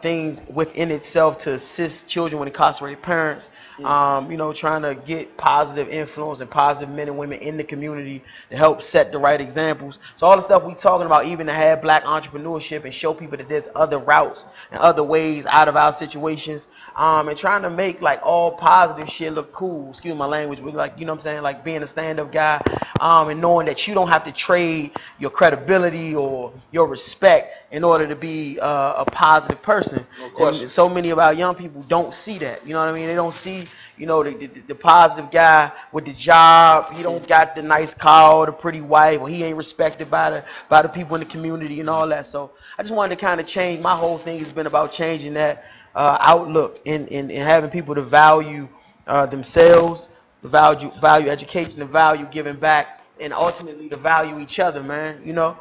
things within itself to assist children with incarcerated parents. You know, trying to get positive influence and positive men and women in the community to help set the right examples. So all the stuff we talking about, even to have black entrepreneurship and show people that there's other routes and other ways out of our situations, and trying to make like all positive shit look cool. Excuse my language, but like, you know what I'm saying, like being a stand-up guy, and knowing that you don't have to trade your credibility or your respect in order to be a positive person. And so many of our young people don't see that. You know what I mean? They don't see, you know, the positive guy with the job. He don't got the nice car or the pretty wife, or he ain't respected by the people in the community and all that. So I just wanted to kind of change. My whole thing has been about changing that outlook and having people to value themselves, the value education, the value giving back, and ultimately to value each other, man, you know,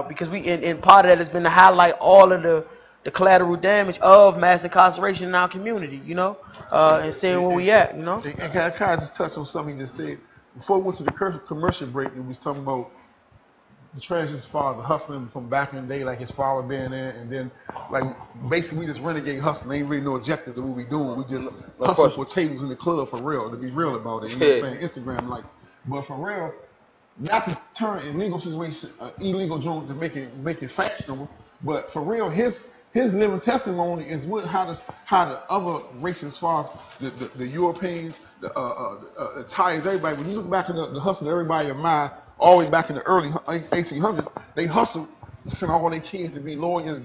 because and part of that has been to highlight all of the collateral damage of mass incarceration in our community, you know, and seeing where we at, you know. And can I kind of just touch on something you just said? Before we went to the commercial break, we was talking about the transition as far as hustling from back in the day, like his father being there, and then like basically we just renegade hustling. Ain't really no objective to what we doing. We just hustling for tables in the club for real, to be real about it. You know what I'm saying? Instagram likes. But for real, not to turn illegal situation, illegal joint to make it fashionable, but for real, his living testimony is how the other races, as far as the Europeans, the Italians, everybody. When you look back at the hustle, everybody admired, always back in the early 1800s, they hustled to send all their kids to be lawyers,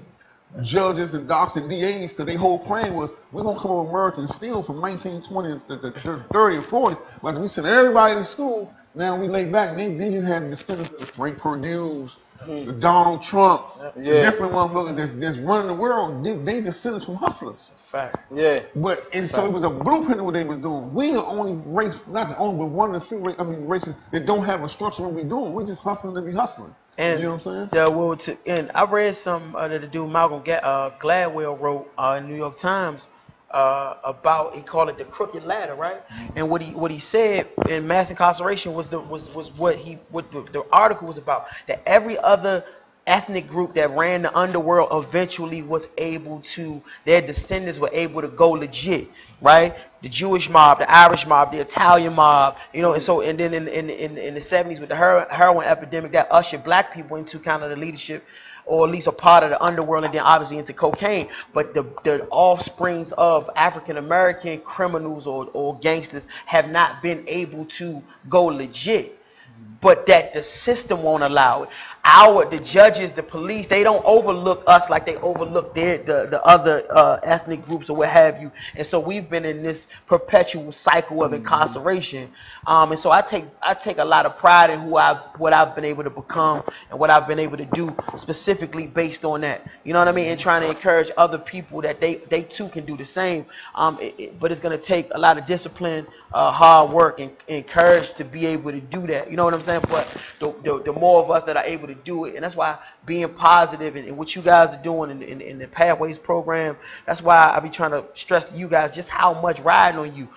judges and docs and DAs, because their whole plan was, we're going to come over American steal from 1920 to 30 and 40. But we sent everybody to school. Now we lay back. Then you have the descendants of the Frank Perdue's, the Donald Trumps, the different motherfuckers that's running the world. They descendants from hustlers. Fact. Yeah. But so it was a blueprint of what they was doing. We the only race, not the only, but one of the few races that don't have a structure of what we doing. We just hustling to be hustling. And you know what I'm saying? Yeah, well, and I read some that the dude Malcolm Gladwell wrote in New York Times about, he called it the crooked ladder, right? And what he said in mass incarceration was what the article was about. That every other ethnic group that ran the underworld eventually was able to, their descendants were able to go legit, right? The Jewish mob, the Irish mob, the Italian mob, you know, and so, and then in the 70s with the heroin epidemic, that ushered black people into kind of the leadership, or at least a part of the underworld, and then obviously into cocaine. But the offsprings of African-American criminals or gangsters have not been able to go legit, but that the system won't allow it. The judges, the police, they don't overlook us like they overlook the other ethnic groups or what have you. And so we've been in this perpetual cycle of incarceration. And so I take a lot of pride in what I've been able to become and what I've been able to do specifically based on that. You know what I mean? And trying to encourage other people that they too can do the same. But it's going to take a lot of discipline, hard work, and courage to be able to do that. You know what I'm saying? But the more of us that are able to do it, and that's why being positive and what you guys are doing in the Pathways program, that's why I be trying to stress to you guys just how much riding on you,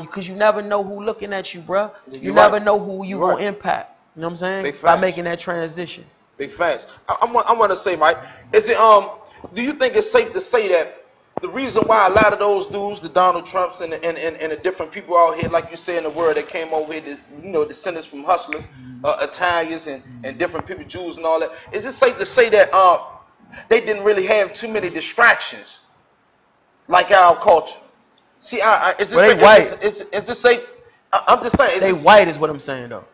because you never know who looking at you, bruh. You never know who you gonna impact. You know what I'm saying? Big By facts. making that transition. Big facts. I want to say, Mike, is it do you think it's safe to say that the reason why a lot of those dudes, the Donald Trumps and the different people out here, like you say in the world, that came over here, descendants from hustlers, Italians and different people, Jews and all that, is it safe to say that they didn't really have too many distractions like our culture? See, is this safe? I'm just saying. They white is what I'm saying though.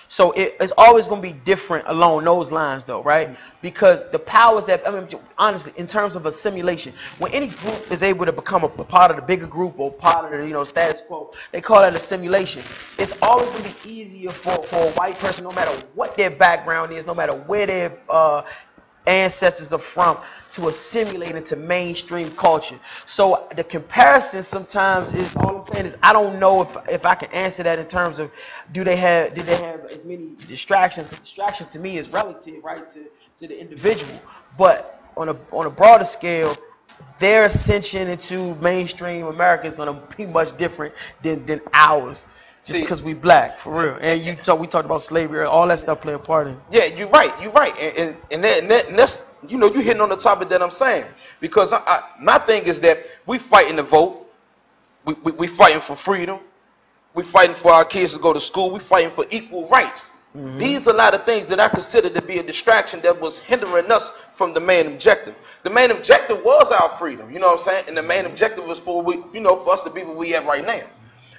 So it's always going to be different along those lines, though, right? Because the powers that, I mean, honestly, in terms of assimilation, when any group is able to become a part of the bigger group or part of the, status quo, they call that assimilation. It's always going to be easier for a white person, no matter what their background is, no matter where their ancestors are from, to assimilate into mainstream culture. So the comparison sometimes is, all I'm saying is, I don't know if I can answer that in terms of did they have as many distractions? Because distractions to me is relative, right, to the individual. But on a broader scale, their ascension into mainstream America is going to be much different than ours. Just because we black, for real. And we talked about slavery, all that stuff play a part in it. Yeah, you're right. And that's, you hitting on the topic that I'm saying. Because my thing is that we fighting to vote. We fighting for freedom. We fighting for our kids to go to school. We fighting for equal rights. Mm-hmm. These are a lot of things that I consider to be a distraction that was hindering us from the main objective. The main objective was our freedom, you know what I'm saying? And the main objective was for us to be where we at right now.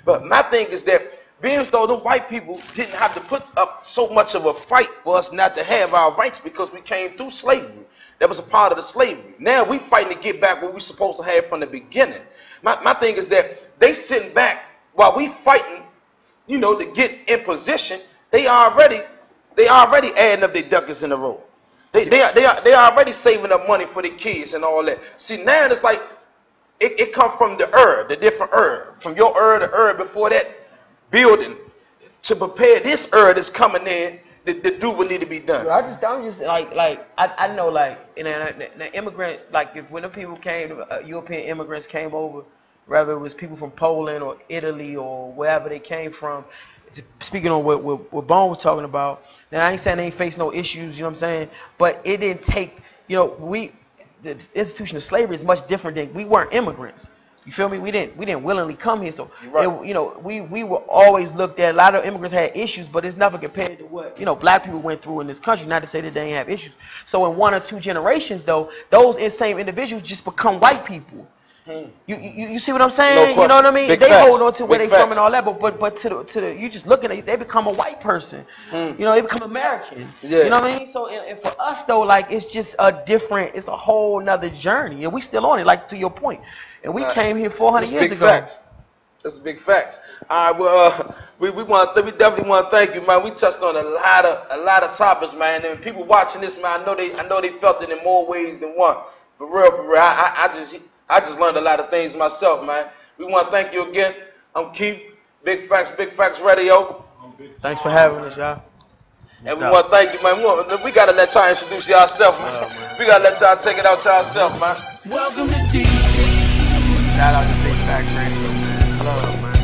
But my thing is that being as though the white people didn't have to put up so much of a fight for us not to have our rights because we came through slavery. That was a part of the slavery. Now we fighting to get back what we supposed to have from the beginning. My thing is that they sitting back while we fighting, to get in position. They already adding up their ducats in a row. They already saving up money for their kids and all that. See, now it's like it come from the different from your to before that building to prepare this that's coming in to do what need to be done. I'm just I know, like, the immigrant, like, when the people came, European immigrants came over, whether it was people from Poland or Italy or wherever they came from. Speaking on what Bone was talking about, now I ain't saying they ain't face no issues, you know what I'm saying, but it didn't take, the institution of slavery is much different than, we weren't immigrants. You feel me? We didn't willingly come here, so we were always looked at. A lot of immigrants had issues, but it's never compared to what black people went through in this country. Not to say that they ain't have issues. So in 1 or 2 generations, though, those same individuals just become white people. You see what I'm saying? No You know what I mean? Big they facts. hold on to where Big they from facts. and all that, but to the you just looking at it, they become a white person. You know, they become American. Yeah. You know what I mean? So and for us though, like it's just it's a whole nother journey, and we still on it. Like to your point, and we came here 400 years ago. Facts. That's big facts. All right, well, we definitely want to thank you, man. We touched on a lot of topics, man. And people watching this, man, I know they felt it in more ways than one. For real. I just learned a lot of things myself, man. We want to thank you again. I'm Keith, Big Facts Radio. Thanks for having us, y'all. And we want to thank you, man. We got to let y'all introduce yourself, man. We got to let y'all take it out yourself, man. Welcome to DC. Shout out to Big Facts Radio, man. Love, man.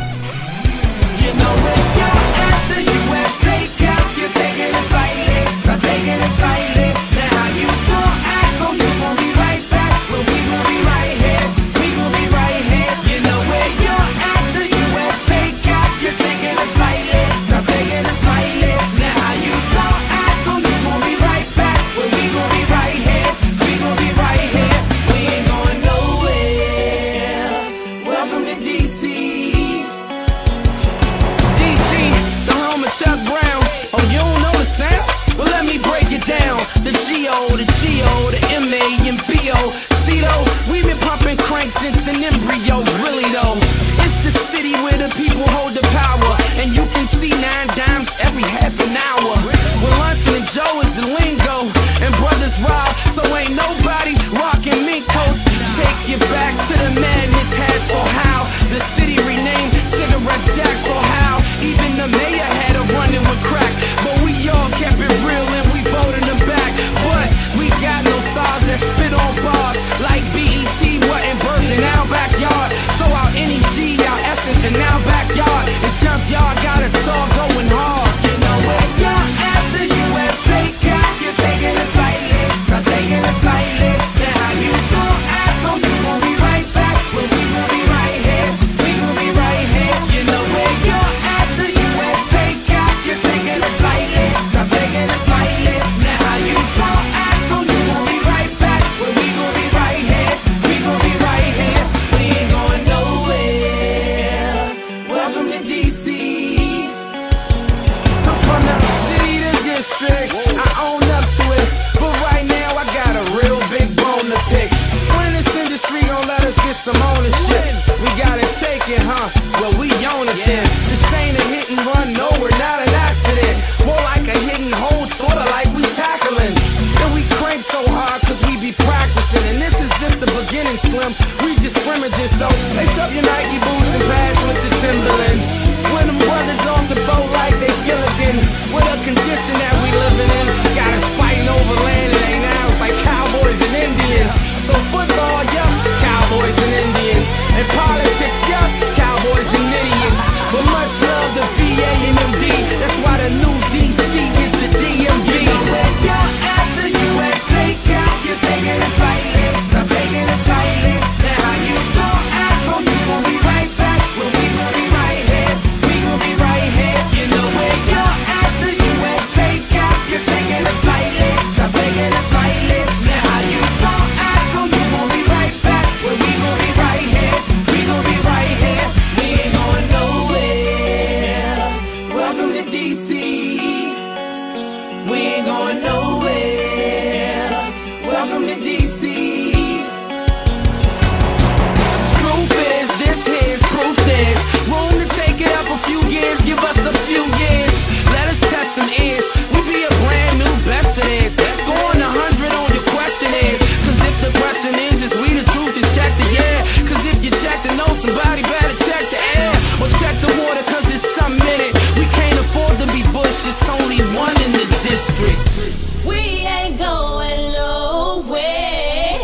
You know where you're at, the USA Cup. You're taking it slightly, I'm taking it slightly. Now how you gon' act, you gon' be right back. Well, we gon' be right here, we gon' be right here. You know where you're at, the USA Cup. You're taking it slightly, I'm taking it slightly. Now how you gon' act, you gon' be right back. Well, we gon' be right here, we gon' be right here. We ain't going nowhere. Welcome to DC. Chuck Brown, oh you don't know the sound? Well let me break it down. The G.O., the M.A. and B.O. See though, we've been pumping crank since an embryo, really though. It's the city where the people hold the power, and you can see 9 dimes every half an hour. Well Luncheon and Joe is the lingo, and brothers rob, so ain't nobody rocking mink coats. Take you back to the madness hats, or how the city renamed Cigarette Shacks, or how even the mayor had a running with crack. But we all kept it real and we voted them back. But we got no stars that spit on bars like BET wasn't birthed in our backyard. So our NEG, our essence in our backyard, the junkyard got us all going hard. You know where you're at, the USA Cup. You're taking it slightly, I'm taking it slightly. Now how you gon' act, you gon' be right back. Well, we gon' be right here, we gon' be right here. You know where you're at, the USA Cup. You're taking it slightly, I'm taking it slightly. Now how you gon' act, you gon' be right back. Well, we gon' be right here, we gon' be right here. We ain't going nowhere. Welcome to DC. I'm from the city to district, I own up to it. But right now I got a real big bone to pick. When this industry gon' let us get some ownership, we gotta take it, huh? Well, we own it then. This ain't a hit and run, no, we're not an accident. More like a hit and hold, sorta like we tackling. And we crank so hard cause we be practicing. And this is just the beginning, Slim. We just scrimmages, so lace up your Nike boots and pass with the Timberlands. When them brothers off the boat like they Gilligan. With a condition that we living in, got us fighting over land, it ain't ours, like cowboys and Indians. So football, yup, cowboys and Indians. And politics, yup, cowboys and idiots. But much love to VA and MD, that's why the new DC is the DMV. You know where you're at, the USA Cup. You're taking it slightly, I'm taking it slightly. Now how you gon' act, you gon' be right back. Well, we gon' be right here, we gon' be right here. You know where you're at, the USA Cup. You're taking it slightly, I'm taking it slightly. Now how you gon' act, you gon' be right back. Well, we gon' be right here, we gon' be right here. We ain't going nowhere. Welcome to DC. We ain't going nowhere. Welcome to DC. Truth is, this here's proof there's room to take it up a few years. Give us a few years. Let us test some ears. We be a brand new best of this. Scoring 100 on your question is. Cause if the question is we the truth, then check the air. Cause if you check the know, somebody better check the air. Or check the water cause it's some minute. We can't afford to be Bush, it's only one in the district. We ain't going nowhere.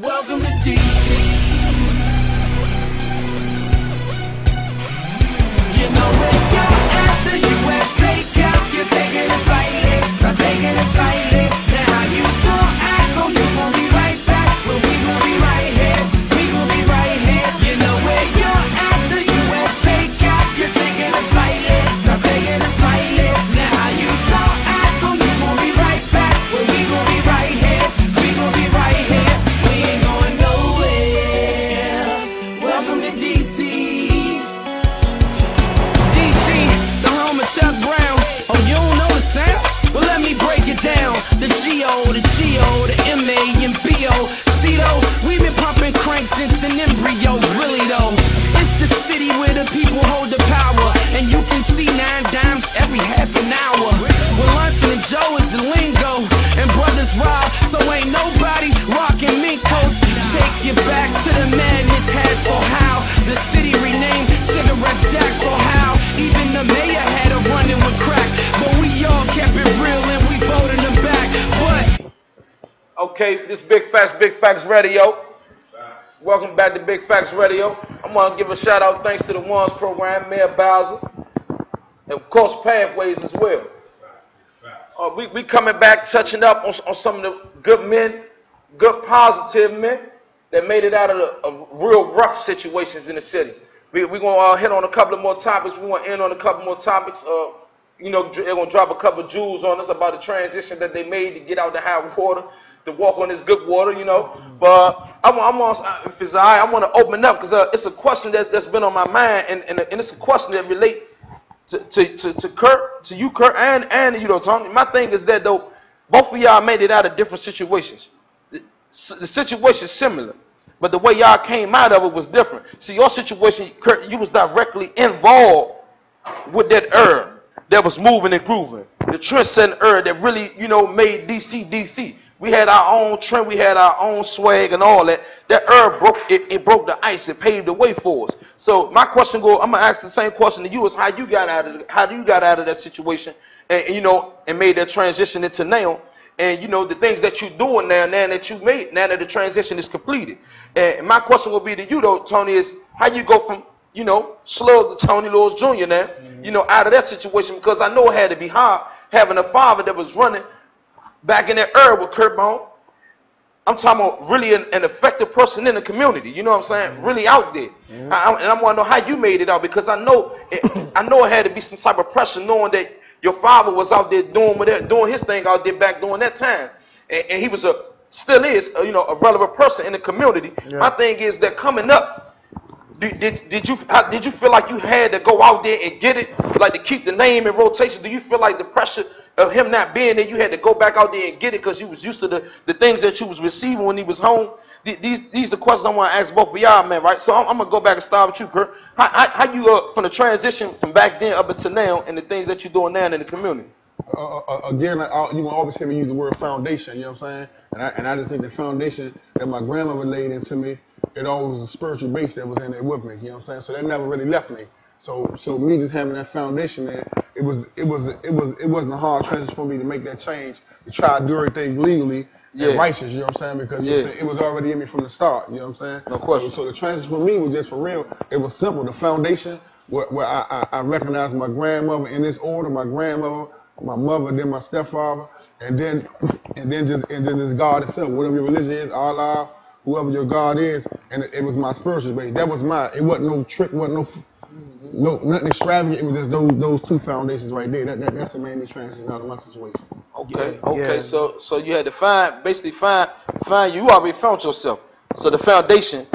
Welcome to DC. You know where you're at, the USA Cup. You're taking it slightly, I'm taking it slightly. Now how you gon' act, oh you gon' be right back. Well we gon' be right here, we gon' be right here. You know where you're at, the USA Cup. You're taking it slightly, I'm taking it slightly. Now how you gon' act, oh you gon' be right back. Well we gon' be right here, we gon' be right here. We ain't going nowhere. Welcome to DC. DC, the home of Chuck Brown. Oh, you don't know the sound? Well, let me break it down. The G.O., the M.A. and B.O. See though, we've been pumping crank since an embryo. Really though, it's the city where the people hold the power. And you can see 9 dimes every half an hour. Well, Luncheon and Joe is the lingo. And brothers rob, so ain't nobody rocking mink coats. Take you back to the madness had, so how the city renamed Cigarette Shack, so how even the mayor had a running with crack. But we all kept it real and we voted them back. But Okay, this Big Facts Radio. Welcome back to Big Facts Radio. I'm gonna give a shout out thanks to the Ones program, Mayor Bowser, and of course Pathways as well. We coming back, touching up on some of the good men, good positive men that made it out of the real rough situations in the city. We're gonna hit on a couple of more topics. We want to end on a couple more topics. You know, they're gonna drop a couple of jewels on us about the transition that they made to get out the high water, to walk on this good water, you know. But if it's all right, I want to open up because it's a question that's been on my mind, and it's a question that relates to Curt, to you, Curt, and you know, Tony. My thing is that though, both of y'all made it out of different situations. The situation is similar, but the way y'all came out of it was different. See, your situation, Curt, you was directly involved with that herb that was moving and grooving, the trend-setting herb that really, you know, made DC. We had our own trend, we had our own swag and all that. That herb broke the ice, it paved the way for us. So my question I'm gonna ask the same question to you: is how you got out of that situation, and you know, and made that transition into now, and you know the things that you're doing now that you made, now that the transition is completed. And my question will be to you though, Tony, is how you go from, you know, Slug to Tony Lewis Jr. now, you know, out of that situation, because I know it had to be hard having a father that was running back in that era with Curt Bone. I'm talking about really an effective person in the community. You know what I'm saying? Really out there. And I want to know how you made it out, because I know it had to be some type of pressure knowing that your father was out there doing his thing out there back during that time, and he was still is you know, a relevant person in the community. Yeah. My thing is that coming up, did you feel like you had to go out there and get it, like to keep the name in rotation? Do you feel like the pressure of him not being there, you had to go back out there and get it because you was used to the things that you was receiving when he was home? These are questions I want to ask both of y'all, man, right? So I'm going to go back and start with you, Curt. How you, from the transition from back then up until now, and the things that you're doing now in the community? Again, you will always hear me use the word foundation, you know what I'm saying? And I just think the foundation that my grandmother laid into me, it always was a spiritual base that was in there with me, you know what I'm saying? So that never really left me. So me just having that foundation there, it wasn't a hard transition for me to make that change, to try to do everything legally and righteous, you know what I'm saying? Because you know what I'm saying, it was already in me from the start, you know what I'm saying? No question. So the transition for me was just for real. It was simple. The foundation where I recognized my grandmother in this order, my grandmother, my mother, then my stepfather, and then this God itself, whatever your religion is, Allah, whoever your God is, and it was my spiritual base. That was mine. It wasn't no trick, wasn't nothing extravagant. It was just those two foundations right there. That's the main transition out of my situation. Okay. Yeah. So you had to find you already found yourself. So the foundation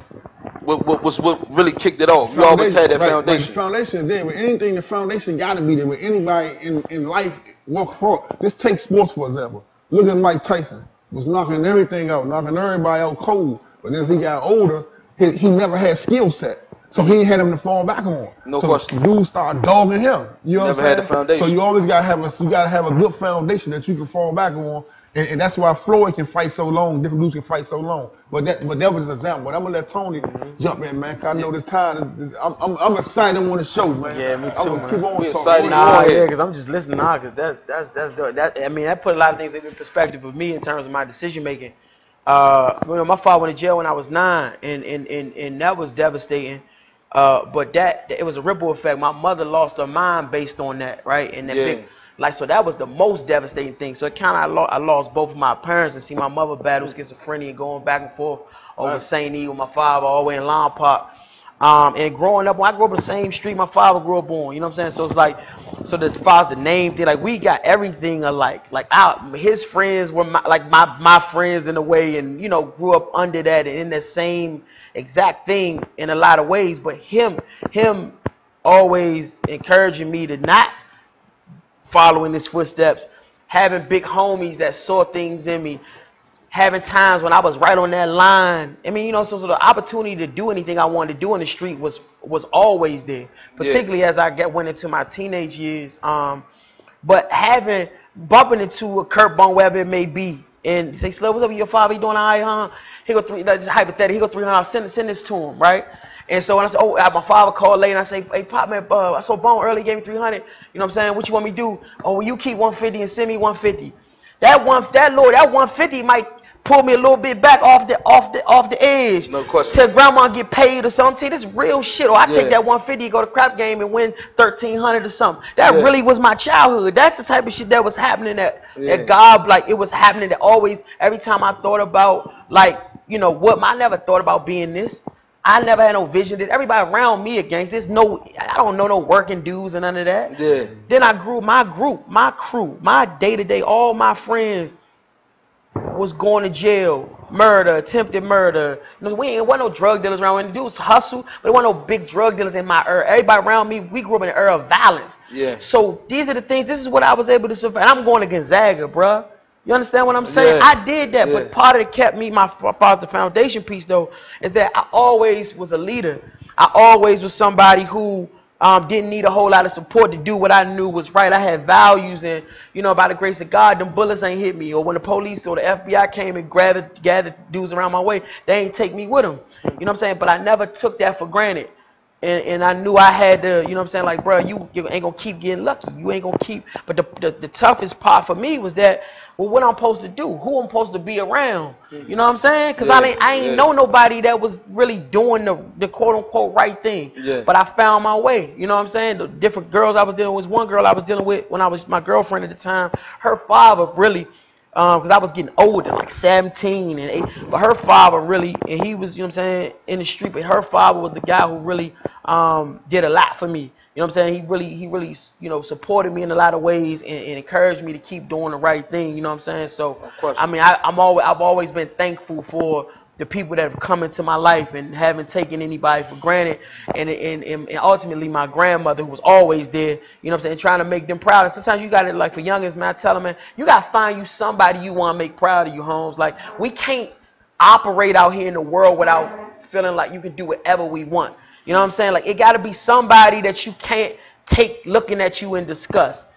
was what really kicked it off. You always had that foundation. Right, the foundation is there. With anything, the foundation got to be there. With anybody in life, walk apart. Just take sports for example. Look at Mike Tyson. Was knocking everything out, knocking everybody out cold. But as he got older, he never had skill set. So he ain't had him to fall back on. No question. Dudes start dogging him. You know what I'm saying? Never had a foundation. So you always gotta have a good foundation that you can fall back on. And that's why Floyd can fight so long, different dudes can fight so long. But that was an example. But I'm gonna let Tony jump in, man, cause I know this time. I'm excited on the show, man. Yeah, me too, man. Keep on We're talking. excited. Yeah, because I'm just listening now, because that's I mean, that put a lot of things in perspective with me in terms of my decision making. My father went to jail when I was 9, and that was devastating. But that it was a ripple effect. My mother lost her mind based on that, right? And that big, like, so that was the most devastating thing. So it kind of I lost both of my parents and see my mother battle schizophrenia going back and forth over St. E with my father all the way in Long Park. And growing up, when I grew up in the same street my father grew up on, you know what I'm saying? So it's like, so as far as the name thing, like we got everything alike. Like his friends were my friends in a way, and you know, grew up under that and in that same exact thing in a lot of ways. But him always encouraging me to not follow in his footsteps, having big homies that saw things in me. Having times when I was right on that line. I mean, you know, so the opportunity to do anything I wanted to do in the street was always there, particularly as I went into my teenage years. But bumping into a Curt Bone, wherever it may be, and say, "Slow, what's up with your father? He doing all right, huh?" He go just hypothetical. He go $300. Send this to him, right? And so when I said, "Oh," my father called late, and I say, "Hey, Pop, man, I saw Bone early, gave me 300. You know what I'm saying? What you want me to do? Oh, well, you keep 150 and send me 150. That 150 might pull me a little bit back off the edge. No question. Till grandma get paid or something. This real shit. Or I take that 150, go to crap game and win 1,300 or something. That really was my childhood. That's the type of shit that was happening that God, like, it was happening that always, every time I thought about, like, you know, I never thought about being this. I never had no vision. Everybody around me against this. I don't know no working dudes and none of that. Yeah. Then I grew my group, my crew, my day-to-day, all my friends was going to jail, murder, attempted murder. You know, we ain't want no drug dealers around. When dudes hustle, but there wasn't no big drug dealers in my era. Everybody around me, we grew up in an era of violence. Yeah. So these are the things. This is what I was able to survive. And I'm going to Gonzaga, bruh. You understand what I'm saying? I did that, but part of it kept me, my father's the foundation piece, though, is that I always was a leader. I always was somebody who didn't need a whole lot of support to do what I knew was right. I had values, and, you know, by the grace of God, them bullets ain't hit me. Or when the police or the FBI came and gathered dudes around my way, they ain't take me with them. You know what I'm saying? But I never took that for granted. And I knew I had to, you know what I'm saying, like, bro, you ain't gonna keep getting lucky. You ain't gonna keep. But the toughest part for me was that, well, what I'm supposed to do? Who I'm supposed to be around? You know what I'm saying? Because I ain't know nobody that was really doing the quote unquote right thing. But I found my way. You know what I'm saying? The different girls I was dealing with. One girl I was dealing with when I was my girlfriend at the time. Her father really. Because I was getting older, like 17 and 8. But her father really, and he was, you know what I'm saying, in the street. But her father was the guy who really did a lot for me. You know what I'm saying? He really, you know, supported me in a lot of ways and encouraged me to keep doing the right thing. You know what I'm saying? So, I mean, I've always been thankful for the people that have come into my life and haven't taken anybody for granted. And ultimately my grandmother, who was always there, you know what I'm saying, trying to make them proud. And sometimes you got to, like, for youngins, man, I tell them, man, you got to find you somebody you want to make proud of you, Holmes. Like, we can't operate out here in the world without feeling like you can do whatever we want. You know what I'm saying? Like, it got to be somebody that you can't take looking at you in disgust.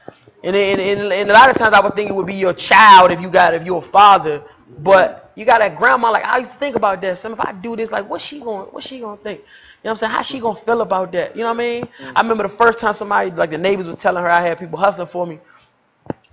And a lot of times I would think it would be your child if you're a father, but you got that grandma. Like, I used to think about that. If I do this, like, what's she gonna think? You know what I'm saying? How's she gonna feel about that? You know what I mean? I remember the first time somebody, like the neighbors, was telling her I had people hustling for me,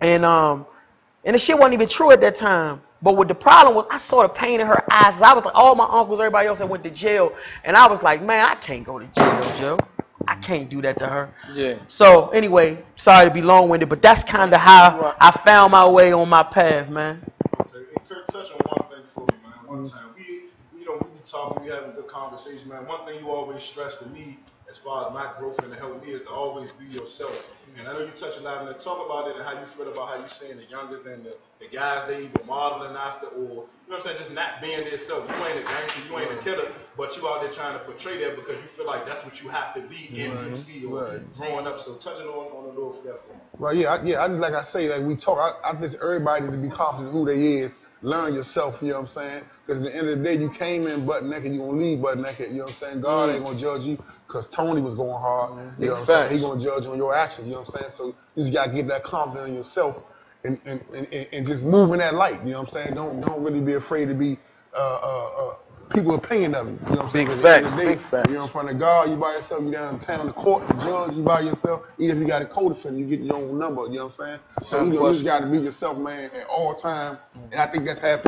and the shit wasn't even true at that time. But what the problem was, I saw the pain in her eyes. I was like, all my uncles, everybody else that went to jail, and I was like, man, I can't go to jail, Joe. I can't do that to her. Yeah. So anyway, sorry to be long-winded, but that's kind of how I found my way on my path, man. Okay, and Curt, touch on one thing for me, man. One time, we be talking, we having a good conversation, man. One thing you always stress to me, as far as my growth and to help me, is to always be yourself. And I know you touch a lot on it. Talk about it and how you feel about how you seeing the youngest and the guys they either modeling after, or, you know what I'm saying, just not being themselves. You ain't a gangster, you ain't a killer, but you out there trying to portray that because you feel like that's what you have to be in DC or growing up. So touching on the little for that for me. Well, I just, like I say, like we talk, I just everybody to be confident who they is. Learn yourself, you know what I'm saying? Because at the end of the day, you came in butt naked, you're going to leave butt naked, you know what I'm saying? God ain't going to judge you because Tony was going hard, you know what I'm saying? He's going to judge you on your actions, you know what I'm saying? So you just got to get that confidence in yourself and just move in that light, you know what I'm saying? Don't really be afraid to be people's opinion of you, you know what I'm saying? Big facts, big facts. You're in front of God, you by yourself, you downtown the court, the judge, you by yourself. Even if you got a co-defendant, you get your own number, you know what I'm saying? So you just got to be yourself, man, at all time. And I think that's half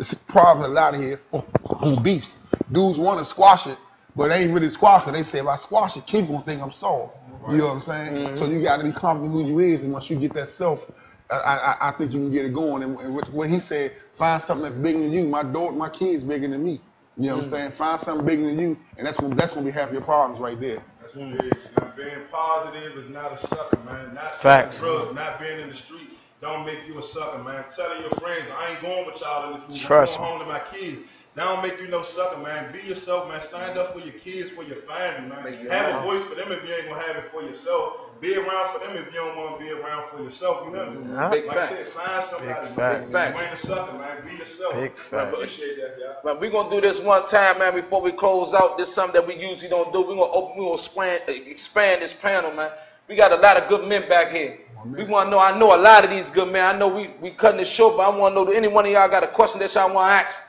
the problem a lot of here on beefs. Dudes want to squash it, but they ain't really squash it. They say if I squash it, people gonna think I'm soft. You know what I'm saying? So you got to be confident who you is, and once you get that self, I think you can get it going. And when he said, find something that's bigger than you. My kid's bigger than me. You know what I'm saying? Find something bigger than you, and that's gonna be half your problems right there. That's big. Now, being positive is not a sucker, man. Not Facts. selling drugs, not being in the street don't make you a sucker, man. Telling your friends, I ain't going with y'all in this movie. Trust I'm going home to my kids. That don't make you no sucker, man. Be yourself, man. Stand up for your kids, for your family, man. Have a voice for them if you ain't gonna have it for yourself. Be around for them if you don't want to be around for yourself. You hear me? Yeah. Big Like fact. I said, find somebody, Big man. fact. You ain't a sucker, man. Be yourself. Big I fact. appreciate that, y'all. Man, we're gonna do this one time, man, before we close out. This is something that we usually don't do. We're gonna expand this panel, man. We got a lot of good men back here. We want to know, I know a lot of these good men. I know we cutting it short, but I want to know, do any one of y'all got a question that y'all want to ask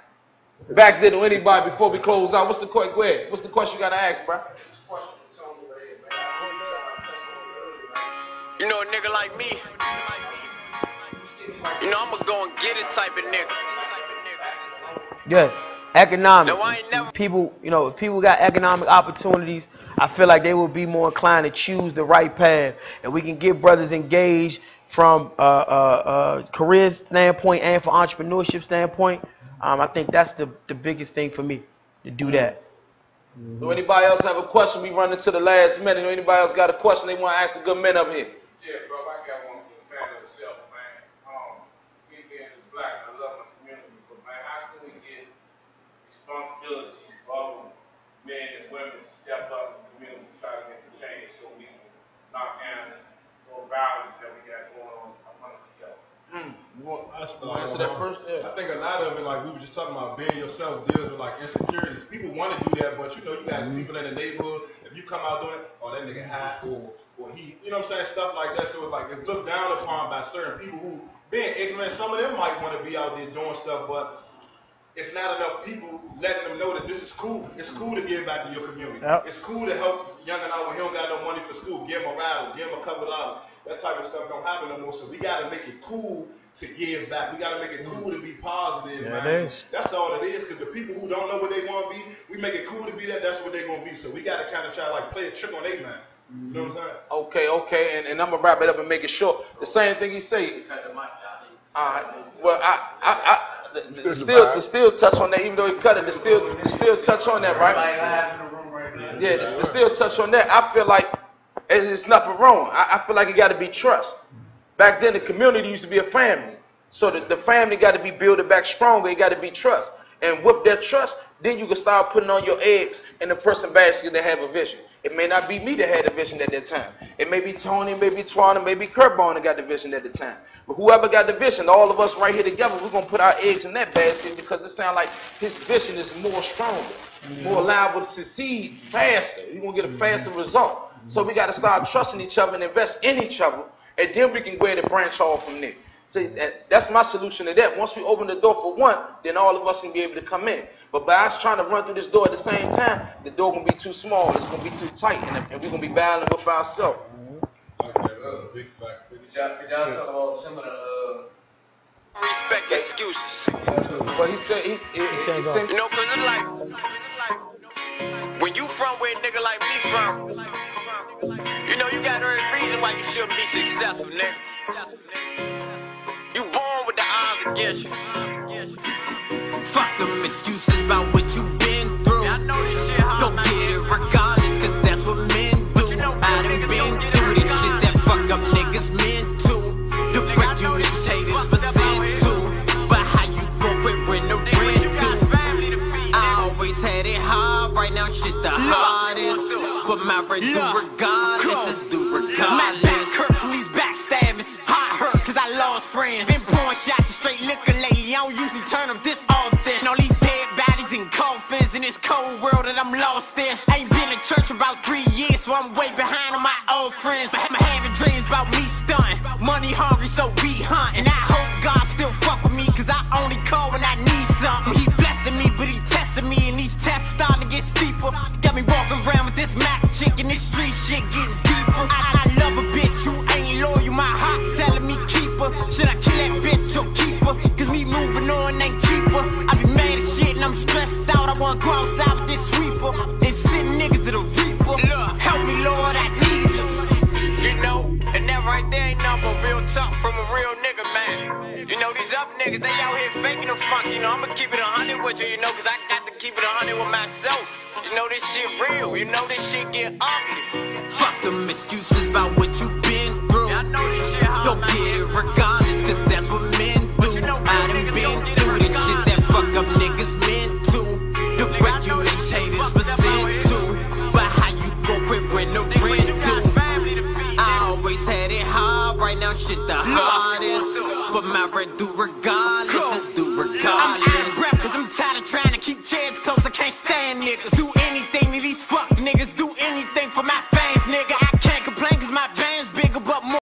back there to anybody before we close out? What's the question? Go ahead. What's the question you got to ask, bro? You know a nigga like me, you know I'm a go and get it type of nigga. Yes, economics. No, I ain't never- People, you know, if people got economic opportunities, I feel like they will be more inclined to choose the right path, and we can get brothers engaged from career standpoint and for entrepreneurship standpoint. I think that's the biggest thing for me to do that. Do anybody else have a question? We run into the last minute. Do anybody else got a question they want to ask the good men up here? Yeah, bro, I got one for the family itself, man. Me being black, I love my community, but man, how can we get responsibilities for other men and women to step up in the community to try to make a change so we can knock down this little violence that we got going on amongst each other? I Answer that first. Yeah. I think a lot of it, like we were just talking about, being yourself deals with like insecurities. People want to do that, but you know, you got people in the neighborhood. If you come out doing it, oh, that nigga hot, or he, you know what I'm saying, stuff like that. So it's like it's looked down upon by certain people who, being ignorant, some of them might want to be out there doing stuff, but it's not enough people letting them know that this is cool. It's cool to give back to your community. Yep. It's cool to help young and out when he don't got no money for school. Give him a ride, give him a couple dollars. That type of stuff don't happen no more. So we got to make it cool to give back. We got to make it cool to be positive, man. It is. That's all it is, because the people who don't know what they want to be, we make it cool to be that. That's what they're going to be. So we got to kind of try to like play a trick on their mind. You know what I'm saying? Okay, and I'm gonna wrap it up and make it short. The same thing he say. Well, still touch on that, even though he cut it. Still touch on that, right? Yeah, to still touch on that. I feel like it's nothing wrong. I feel like it got to be trust. Back then, the community used to be a family, so the family got to be built back stronger. It got to be trust, and with that trust, then you can start putting on your eggs in the person basket that have a vision. It may not be me that had the vision at that time. It may be Tony, maybe Twana, maybe Curt that got the vision at the time. But whoever got the vision, all of us right here together, we're going to put our eggs in that basket because it sounds like his vision is more stronger, more liable to succeed faster. You're going to get a faster result. So we got to start trusting each other and invest in each other, and then we can go ahead and branch off from there. See, that's my solution to that. Once we open the door for one, then all of us can be able to come in. But by us trying to run through this door at the same time, the door gonna be too small. It's gonna be too tight, and we're gonna be battling with ourselves. Like that, big fact. Could y'all talk about some of the Respect excuses. But he said he said, You know, cause it's like when you from where a nigga like me from, you know you got every reason why you shouldn't be successful, nigga. You born with the odds against you. Fuck them excuses about what you been through. I know this shit hard. Go get it regardless, cause that's what men do. I done been through this shit that fuck up niggas meant to. The break you his haters was sent to. But how you gon' quit when the rent due? I always had it hard, right now shit the hardest. But my rent due regardless, is due regardless. My back hurt from these backstabbings. Heart hurt cause I lost friends. Been pouring shots of straight liquor lately, I don't usually turn them this often. All these dead bodies and coffins in this cold world that I'm lost in. Ain't been to church about 3 years, so I'm way behind on my old friends. I'm having dreams about me stunting, money hungry, so we hunt. And I hope God still fuck with me, cause I only call when I need something. He blessing me, but he testing me, and these tests starting to get steeper. Got me walking around with this Mac chick, and this street shit getting deeper. I love a bitch who ain't loyal, my heart telling me keep her. Should I kill that bitch or keep her? Cause me moving on ain't cheaper. stressed out, I wanna go outside with this sweeper and send niggas to the reaper. Help me, Lord, I need you. You know, and that right there ain't nothing but real talk from a real nigga, man. You know, these up niggas, they out here faking the funk. You know, I'ma keep it 100 with you, you know, cause I got to keep it 100 with myself. You know, this shit real, you know, this shit get ugly. Fuck them excuses about what you been through. I know this shit hard, don't get it regardless, cause that's what men do. You know, I done been through this shit that fuck up niggas meant to. The break you these haters was sent to. But how you gon' quit when the rent due? I always had it hard, right now shit the hardest. But my rent due regardless, it's due regardless. I'm out of breath cause I'm tired of trying to keep chairs close, I can't stand niggas. Do anything to these fuck niggas, do anything for my fans, nigga.